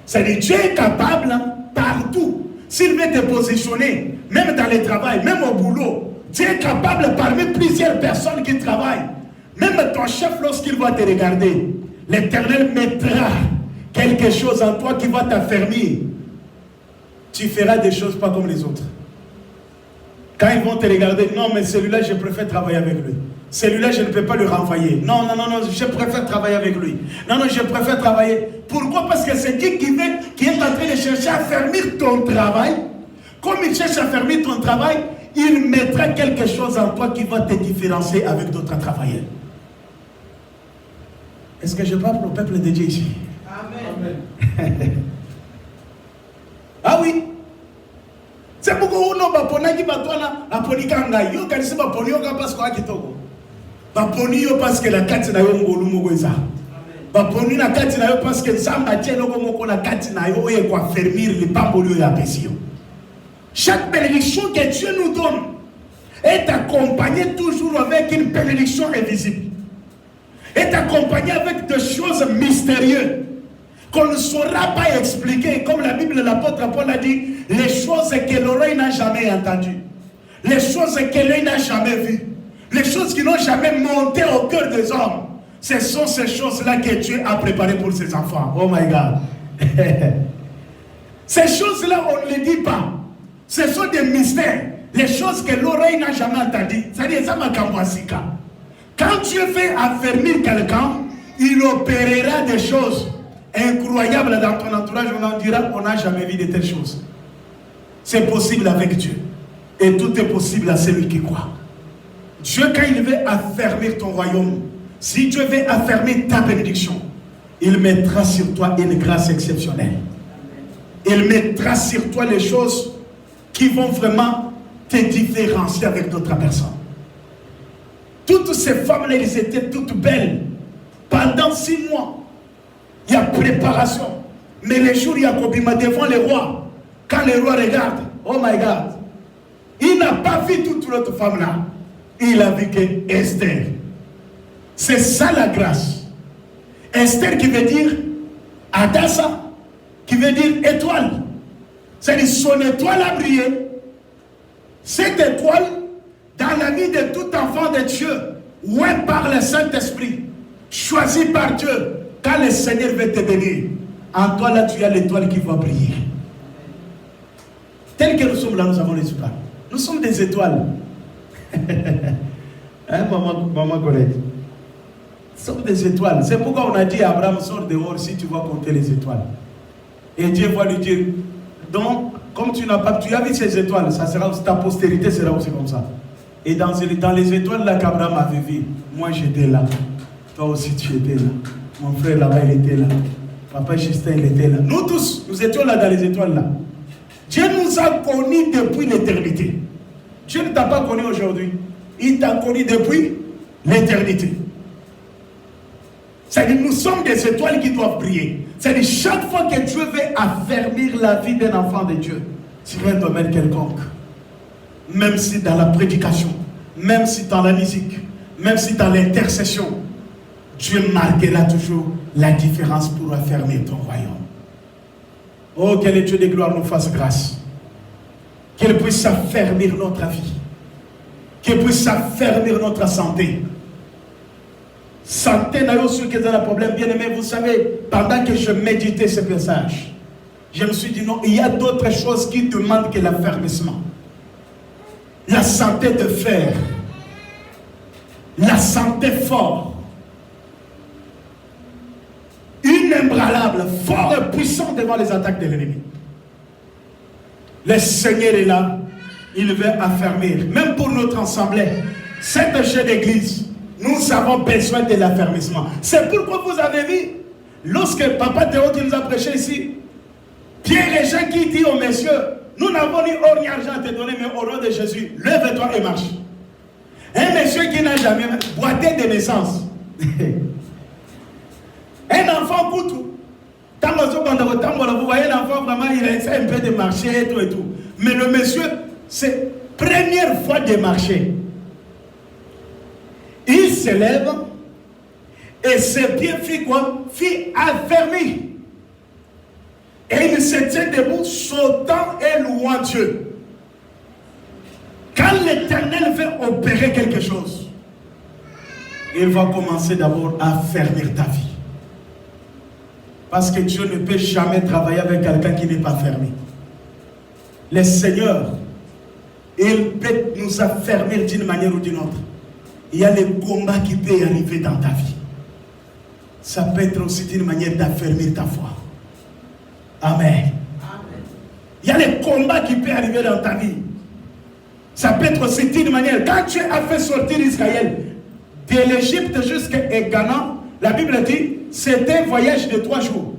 C'est-à-dire, Dieu est capable, hein, partout. S'il veut te positionner, même dans le travail, même au boulot, Dieu est capable parmi plusieurs personnes qui travaillent. Même ton chef, lorsqu'il va te regarder, l'Éternel mettra quelque chose en toi qui va t'affermir. Tu feras des choses pas comme les autres. Quand ils vont te regarder, non, mais celui-là, je préfère travailler avec lui. Celui-là, je ne peux pas le renvoyer. Non, je préfère travailler avec lui. Non, je préfère travailler. Pourquoi? Parce que c'est Dieu qui est en train de chercher à fermer ton travail. Comme il cherche à fermer ton travail, il mettra quelque chose en toi qui va te différencier avec d'autres travailleurs. Est-ce que je parle au peuple de Dieu ici? Amen. Ah oui. C'est pourquoi on a poni qui batona a poni kanga yo kanisi ba poni yo parce que akitoko. Ba poni yo parce que la kati na yo ngolu mogoza. Ba poni na kati na yo parce que samba tieno comme ko na kati na yo oye kwa fermir les pamboli ya pesio. Chaque bénédiction que Dieu nous donne est accompagnée toujours avec une bénédiction invisible. Est accompagnée avec des choses mystérieuses qu'on ne saura pas expliquer, comme la Bible, l'apôtre Paul a dit, les choses que l'oreille n'a jamais entendues, les choses que l'œil n'a jamais vues, les choses qui n'ont jamais monté au cœur des hommes. Ce sont ces choses-là que Dieu a préparées pour ses enfants. Oh my God. Ces choses-là, on ne les dit pas. Ce sont des mystères. Les choses que l'oreille n'a jamais entendues. C'est-à-dire, ça m'a kambouasika. Quand Dieu fait affermir quelqu'un, il opérera des choses incroyables dans ton entourage. On en dira, on n'a jamais vu de telles choses. C'est possible avec Dieu. Et tout est possible à celui qui croit. Dieu, quand il veut affermir ton royaume, si Dieu veut affermir ta bénédiction, il mettra sur toi une grâce exceptionnelle. Il mettra sur toi les choses qui vont vraiment te différencier avec d'autres personnes. Toutes ces femmes-là, elles étaient toutes belles. Pendant 6 mois, il y a préparation. Mais les jours, il y a Kobima devant le roi. Quand le roi regarde, oh my God, il n'a pas vu toute l'autre femme-là. Il a vu que Esther. C'est ça la grâce. Esther qui veut dire Adassa, qui veut dire étoile. C'est-à-dire son étoile a brillé. Cette étoile, dans la vie de tout enfant de Dieu, oué par le Saint-Esprit, choisi par Dieu, quand le Seigneur veut te bénir, en toi là tu as l'étoile qui va briller. Tel que nous sommes là, nous avons les étoiles. Nous sommes des étoiles. Hein, maman collègue? Nous sommes des étoiles. C'est pourquoi on a dit à Abraham, sors dehors si tu vas compter les étoiles. Et Dieu va lui dire, donc, comme tu n'as pas, tu as vu ces étoiles, ça sera, ta postérité sera aussi comme ça. Et dans les étoiles là qu'Abraham avait vu, moi j'étais là. Toi aussi tu étais là. Mon frère là-bas il était là. Papa Justin il était là. Nous tous, nous étions là dans les étoiles là. Dieu nous a connus depuis l'éternité. Dieu ne t'a pas connu aujourd'hui. Il t'a connu depuis l'éternité. C'est-à-dire nous sommes des étoiles qui doivent briller. C'est-à-dire chaque fois que Dieu veut affermir la vie d'un enfant de Dieu sur un domaine quelconque, même si dans la prédication, même si dans la musique, même si dans l'intercession, Dieu marquera toujours la différence pour affermir ton royaume. Oh, que le Dieu de gloire nous fasse grâce. Qu'il puisse affermir notre vie. Qu'il puisse affermir notre santé. Santé n'a pas que un problème. Bien aimé, vous savez, pendant que je méditais ce passage, je me suis dit non, il y a d'autres choses qui demandent que l'affermissement. La santé de fer, la santé fort, inébranlable, fort et puissant devant les attaques de l'ennemi. Le Seigneur est là, il veut affermir. Même pour notre assemblée, cette jeune église, nous avons besoin de l'affermissement. C'est pourquoi vous avez vu, lorsque Papa Théo qui nous a prêché ici, Pierre et Jean qui dit aux messieurs, nous n'avons ni or ni argent à te donner, mais au nom de Jésus, lève-toi et marche. Un monsieur qui n'a jamais boité de naissance. Un enfant coûte tout. Vous voyez l'enfant vraiment, il essaie un peu de marcher et tout et tout. Mais le monsieur, première fois de marcher, il se lève et ses pieds fit quoi? Fit affermi. Et il se tient debout, sautant et louant Dieu. Quand l'Éternel veut opérer quelque chose, il va commencer d'abord à fermer ta vie. Parce que Dieu ne peut jamais travailler avec quelqu'un qui n'est pas fermé. Le Seigneur, il peut nous affermir d'une manière ou d'une autre. Il y a les combats qui peuvent arriver dans ta vie. Ça peut être aussi d'une manière d'affermir ta foi. Amen. Il y a les combats qui peuvent arriver dans ta vie. Ça peut être aussi d'une manière. Quand Dieu a fait sortir Israël de l'Égypte jusqu'à Ghana, la Bible dit, c'était un voyage de 3 jours.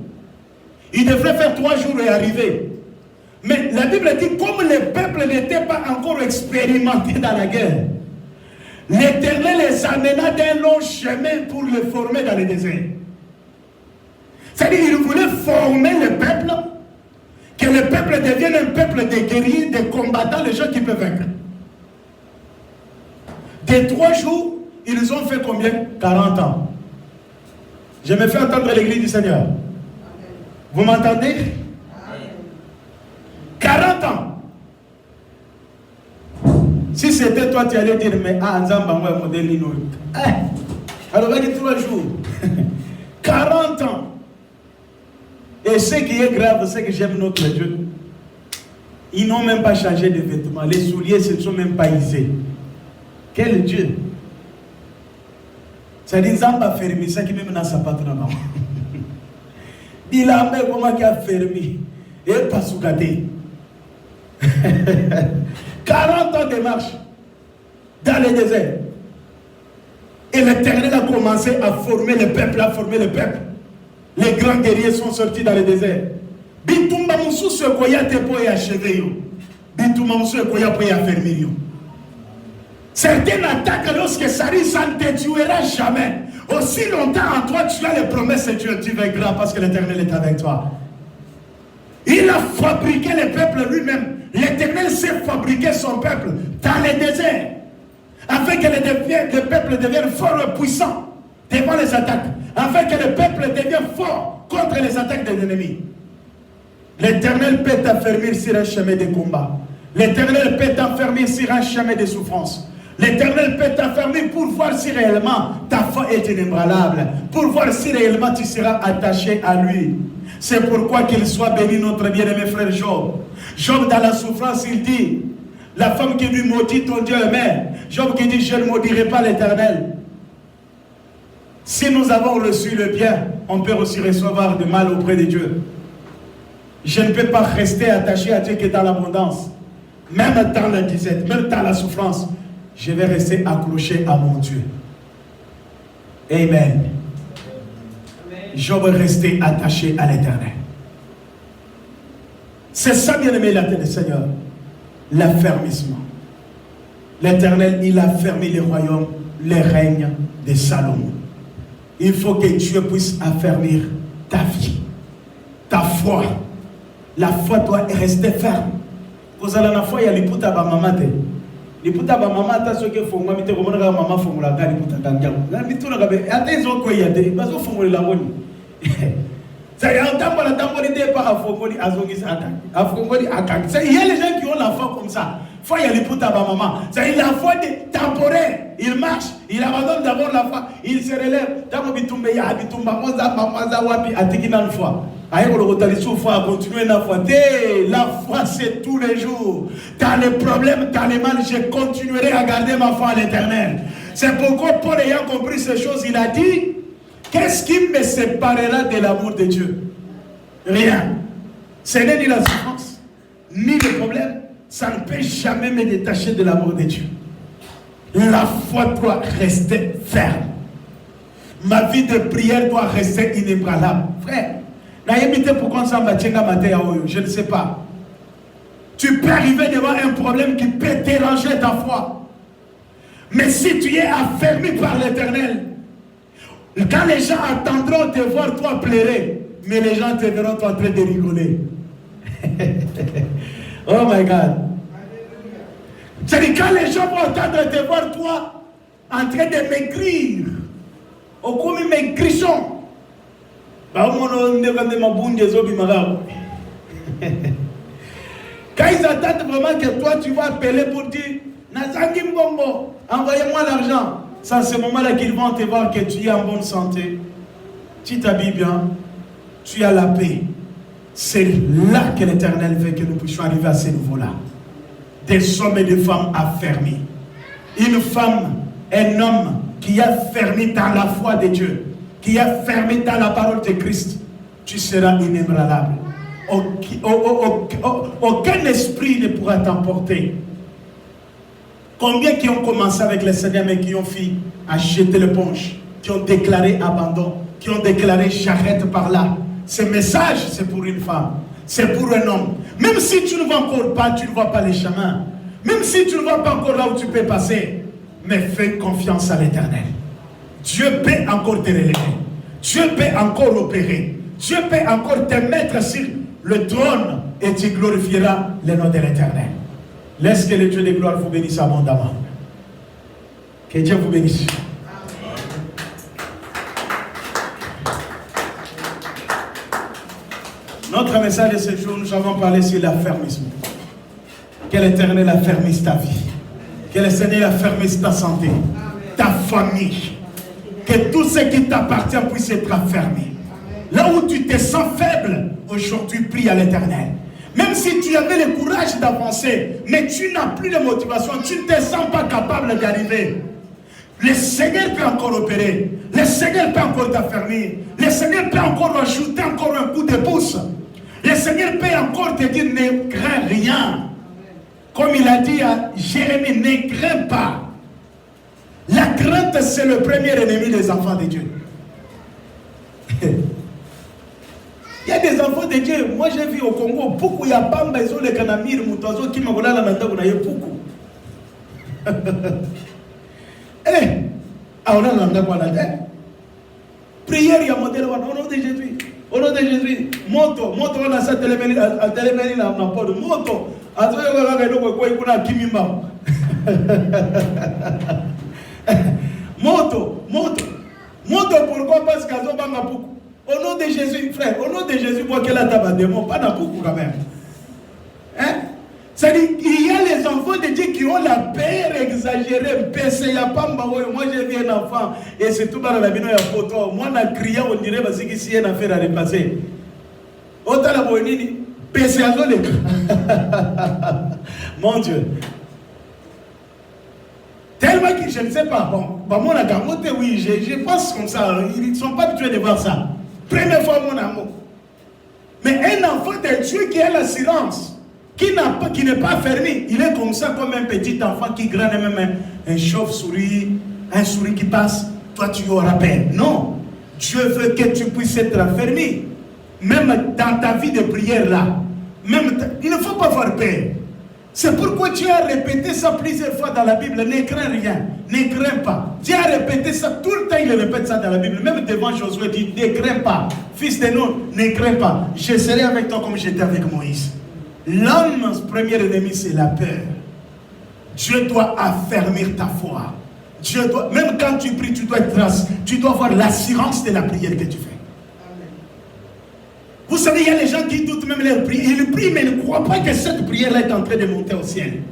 Il devrait faire 3 jours et arriver. Mais la Bible dit, comme le peuple n'était pas encore expérimenté dans la guerre, l'Éternel les amena d'un long chemin pour les former dans le désert. C'est-à-dire qu'il voulait former le peuple, que le peuple devienne un peuple de guerriers, de combattants, les gens qui peuvent vaincre. Des 3 jours, ils ont fait combien? 40 ans. Je me fais entendre l'église du Seigneur. Vous m'entendez? 40 ans. Si c'était toi, tu allais dire, mais Nzamba, moi, modèle Lino. Alors, on va dire 3 jours. 40 ans. Et ce qui est grave, c'est que j'aime notre Dieu. Ils n'ont même pas changé de vêtements. Les souliers ne se sont même pas usés. Quel Dieu! C'est-à-dire, Nzamba fermé, ça qui même n'a pas de maman. Il a même comment qui a fermé. Et pas sous-gâté. 40 ans de marche dans le désert. Et l'Éternel a commencé à former le peuple, Les grands guerriers sont sortis dans le désert. Bitumba musu se koya te po ya achever yo. Bitumba musu se koya po ya fermer yo. Certaines attaques, lorsque ça arrive, ça ne te tuera jamais. Aussi longtemps en toi, tu as les promesses de Dieu, tu vaincras parce que l'Éternel est avec toi. Il a fabriqué le peuple lui-même. L'Éternel sait fabriquer son peuple dans les déserts, afin que le peuple devienne fort et puissant devant les attaques, afin que le peuple devienne fort contre les attaques des ennemis. L'Éternel peut t'affermir sur un chemin de combat. L'Éternel peut t'affermir sur un chemin de souffrance. L'Éternel peut t'affermir pour voir si réellement ta foi est inébranlable, pour voir si réellement tu seras attaché à lui. C'est pourquoi qu'il soit béni notre bien-aimé frère Job. Job dans la souffrance, il dit, la femme qui lui maudit ton Dieu est mère. Job qui dit, je ne maudirai pas l'Éternel. Si nous avons reçu le bien, on peut aussi recevoir du mal auprès de Dieu. Je ne peux pas rester attaché à Dieu qui est dans l'abondance. Même dans la disette, même dans la souffrance, je vais rester accroché à mon Dieu. Amen. Job est resté attaché à l'Éternel. C'est ça, bien-aimé, le Seigneur. L'affermissement. L'Éternel, il a fermé les royaumes, les règnes de Salomon. Il faut que Dieu puisse affermir ta vie, ta foi. La foi doit rester ferme. Vous allez la foi, il y a les putas à maman. Les putas à maman, tu as ce qu'il faut. Moi, je vais maman formula les putas d'angiam. La mitura gabe. Attends, quoi y a des parce que formule la bonne. Ça y a un temps pour la temps pour l'idée pas à formule azongis attaque. À formule attaque. Il y a les gens qui ont la foi comme ça. Foi, il y a les putas à maman. C'est la foi temporaire. Il marche, il abandonne d'abord la foi, il se relève. D'abord, il y a bitumba, moza wapi, atikina une fois. La foi, c'est tous les jours. Dans les problèmes, dans les mal, je continuerai à garder ma foi à l'Éternel. C'est pourquoi Paul, ayant compris ces choses, il a dit, qu'est-ce qui me séparera de l'amour de Dieu? Rien. Ce n'est ni la souffrance, ni le problème. Ça ne peut jamais me détacher de l'amour de Dieu. La foi doit rester ferme. Ma vie de prière doit rester inébranlable. Frère, je ne sais pas. Tu peux arriver devant un problème qui peut déranger ta foi. Mais si tu es affermi par l'Éternel, quand les gens attendront de voir toi pleurer, mais les gens te verront toi en train de rigoler. Oh my God. C'est-à-dire quand les gens vont entendre te voir toi en train de maigrir, au comme maigrichon, quand ils attendent vraiment que toi tu vas appeler pour dire Nazangi Mbongo, envoyez-moi l'argent. C'est à ce moment-là qu'ils vont te voir que tu es en bonne santé. Tu t'habilles bien, tu as la paix. C'est là que l'Éternel veut que nous puissions arriver à ce niveau-là. Des hommes et des femmes affermis. Une femme, un homme qui a fermé dans la foi de Dieu, qui a fermé dans la parole de Christ, tu seras inébranlable. Aucun esprit ne pourra t'emporter. Combien qui ont commencé avec le Seigneur mais qui ont fini à jeter l'éponge, qui ont déclaré abandon, qui ont déclaré j'arrête par là. Ce message c'est pour une femme, c'est pour un homme. Même si tu ne vas encore pas, tu ne vois pas les chemins. Même si tu ne vas pas encore là où tu peux passer, mais fais confiance à l'Éternel. Dieu peut encore te relever. Dieu peut encore opérer. Dieu peut encore te mettre sur le trône et tu glorifieras le nom de l'Éternel. Laisse que le Dieu de gloire vous bénisse abondamment. Que Dieu vous bénisse. Notre message de ce jour, nous avons parlé sur l'affermissement. Que l'Éternel affermisse ta vie. Que le Seigneur affermisse ta santé, ta famille. Que tout ce qui t'appartient puisse être affermi. Là où tu te sens faible, aujourd'hui prie à l'Éternel. Même si tu avais le courage d'avancer, mais tu n'as plus de motivation, tu ne te sens pas capable d'arriver. Le Seigneur peut encore opérer. Le Seigneur peut encore t'affermir. Le Seigneur peut encore ajouter encore un coup de pouce. Le Seigneur peut encore te dire ne crains rien. Comme il a dit à Jérémie, ne crains pas. La crainte, c'est le premier ennemi des enfants de Dieu. Il y a des enfants de Dieu. Moi, j'ai vu au Congo, beaucoup, il y a Bamba, ils ont les canamir, Moutazo, qui m'a volé la nanda, il y a beaucoup. Eh, on a nanda, on a prière, il y a modèle, au nom de Jésus. Au nom de Jésus, moto, on a ça, téléménie, la porte, moto, moto, pourquoi? Parce qu'à Zobanga beaucoup. Au nom de Jésus, frère, au nom de Jésus, moi, quel a ta démon, pas dans beaucoup quand même. Hein? C'est-à-dire qu'il y a les enfants de Dieu qui ont la peur exagérée. Moi, j'ai vu un enfant, et c'est tout dans la vie, il y a photo. Moi, on a crié, on dirait, parce qu'il y a une affaire à repasser. Autant la bonne, PC à zone. Mon Dieu. Tellement que je ne sais pas. Bon, mon amour, oui, je pense comme ça. Ils ne sont pas habitués de voir ça. Première fois, mon amour. Mais un enfant de Dieu qui a l'assurance, qui n'est pas fermé, il est comme ça, comme un petit enfant qui graine même un chauve-souris, un souris qui passe. Toi, tu auras peur. Non. Dieu veut que tu puisses être fermé. Même dans ta vie de prière là. Il ne faut pas avoir peur. C'est pourquoi Dieu a répété ça plusieurs fois dans la Bible. Ne crains rien, ne crains pas. Dieu a répété ça tout le temps, il répète ça dans la Bible. Même devant Josué, il dit, ne crains pas. Fils de Nun, ne crains pas. Je serai avec toi comme j'étais avec Moïse. L'homme, premier ennemi, c'est la peur. Dieu doit affermir ta foi. Même quand tu pries, tu dois avoir l'assurance de la prière que tu fais. Vous savez, il y a les gens qui doutent même leur prière. Ils prient, mais ne croient pas que cette prière-là est en train de monter au ciel.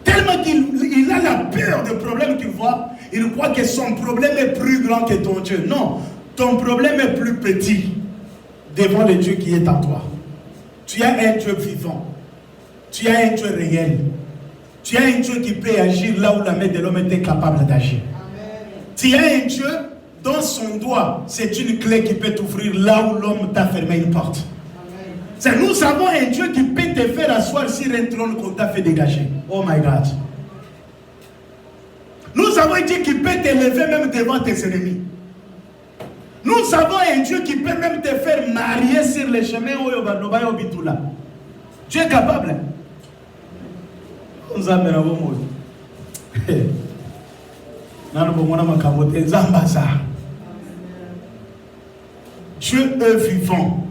Tellement qu'il a la peur des problèmes qu'il voit, il croit que son problème est plus grand que ton Dieu. Non, ton problème est plus petit devant le Dieu qui est en toi. Tu as un Dieu vivant. Tu as un Dieu réel. Tu as un Dieu qui peut agir là où la main de l'homme était capable d'agir. Tu as un Dieu dont son doigt, c'est une clé qui peut t'ouvrir là où l'homme t'a fermé une porte. Nous avons un Dieu qui peut te faire asseoir sur un trône qu'on t'a fait dégager. Oh my God. Nous avons un Dieu qui peut te lever même devant tes ennemis. Nous avons un Dieu qui peut même te faire marier sur les chemins où Dieu est capable. Nous avons Dieu est vivant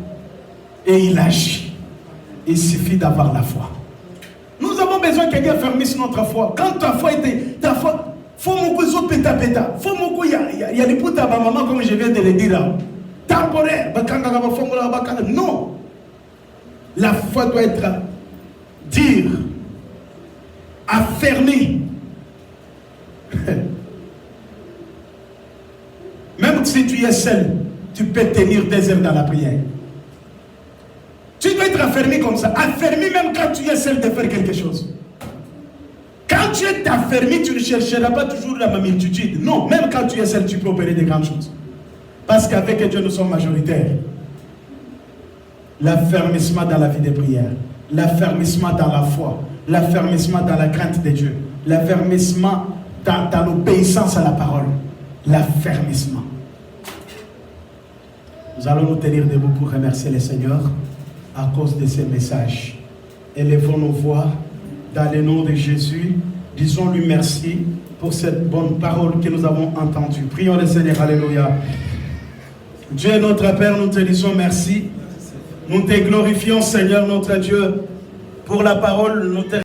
et il agit. Il suffit d'avoir la foi. Nous avons besoin que Dieu affermisse notre foi. Quand ta foi était... Ta foi, faut beaucoup de péta. Faut beaucoup, il y a des poutres à ma maman, comme je viens de le dire là. Temporaire. Non. La foi doit être dire, affermie. Même si tu es seul, tu peux tenir des heures dans la prière. Tu dois être affermi comme ça. Affermi même quand tu es seul de faire quelque chose. Quand tu es affermi, tu ne chercheras pas toujours la multitude. Non, même quand tu es seul, tu peux opérer de grandes choses. Parce qu'avec Dieu, nous sommes majoritaires. L'affermissement dans la vie de prière, l'affermissement dans la foi, l'affermissement dans la crainte de Dieu, l'affermissement dans l'obéissance à la parole, l'affermissement. Nous allons nous tenir debout pour remercier le Seigneur à cause de ces messages. Élevons nos voix dans le nom de Jésus. Disons-lui merci pour cette bonne parole que nous avons entendue. Prions le Seigneur, alléluia. Dieu notre Père, nous te disons merci. Nous te glorifions, Seigneur notre Dieu, pour la parole. Nous te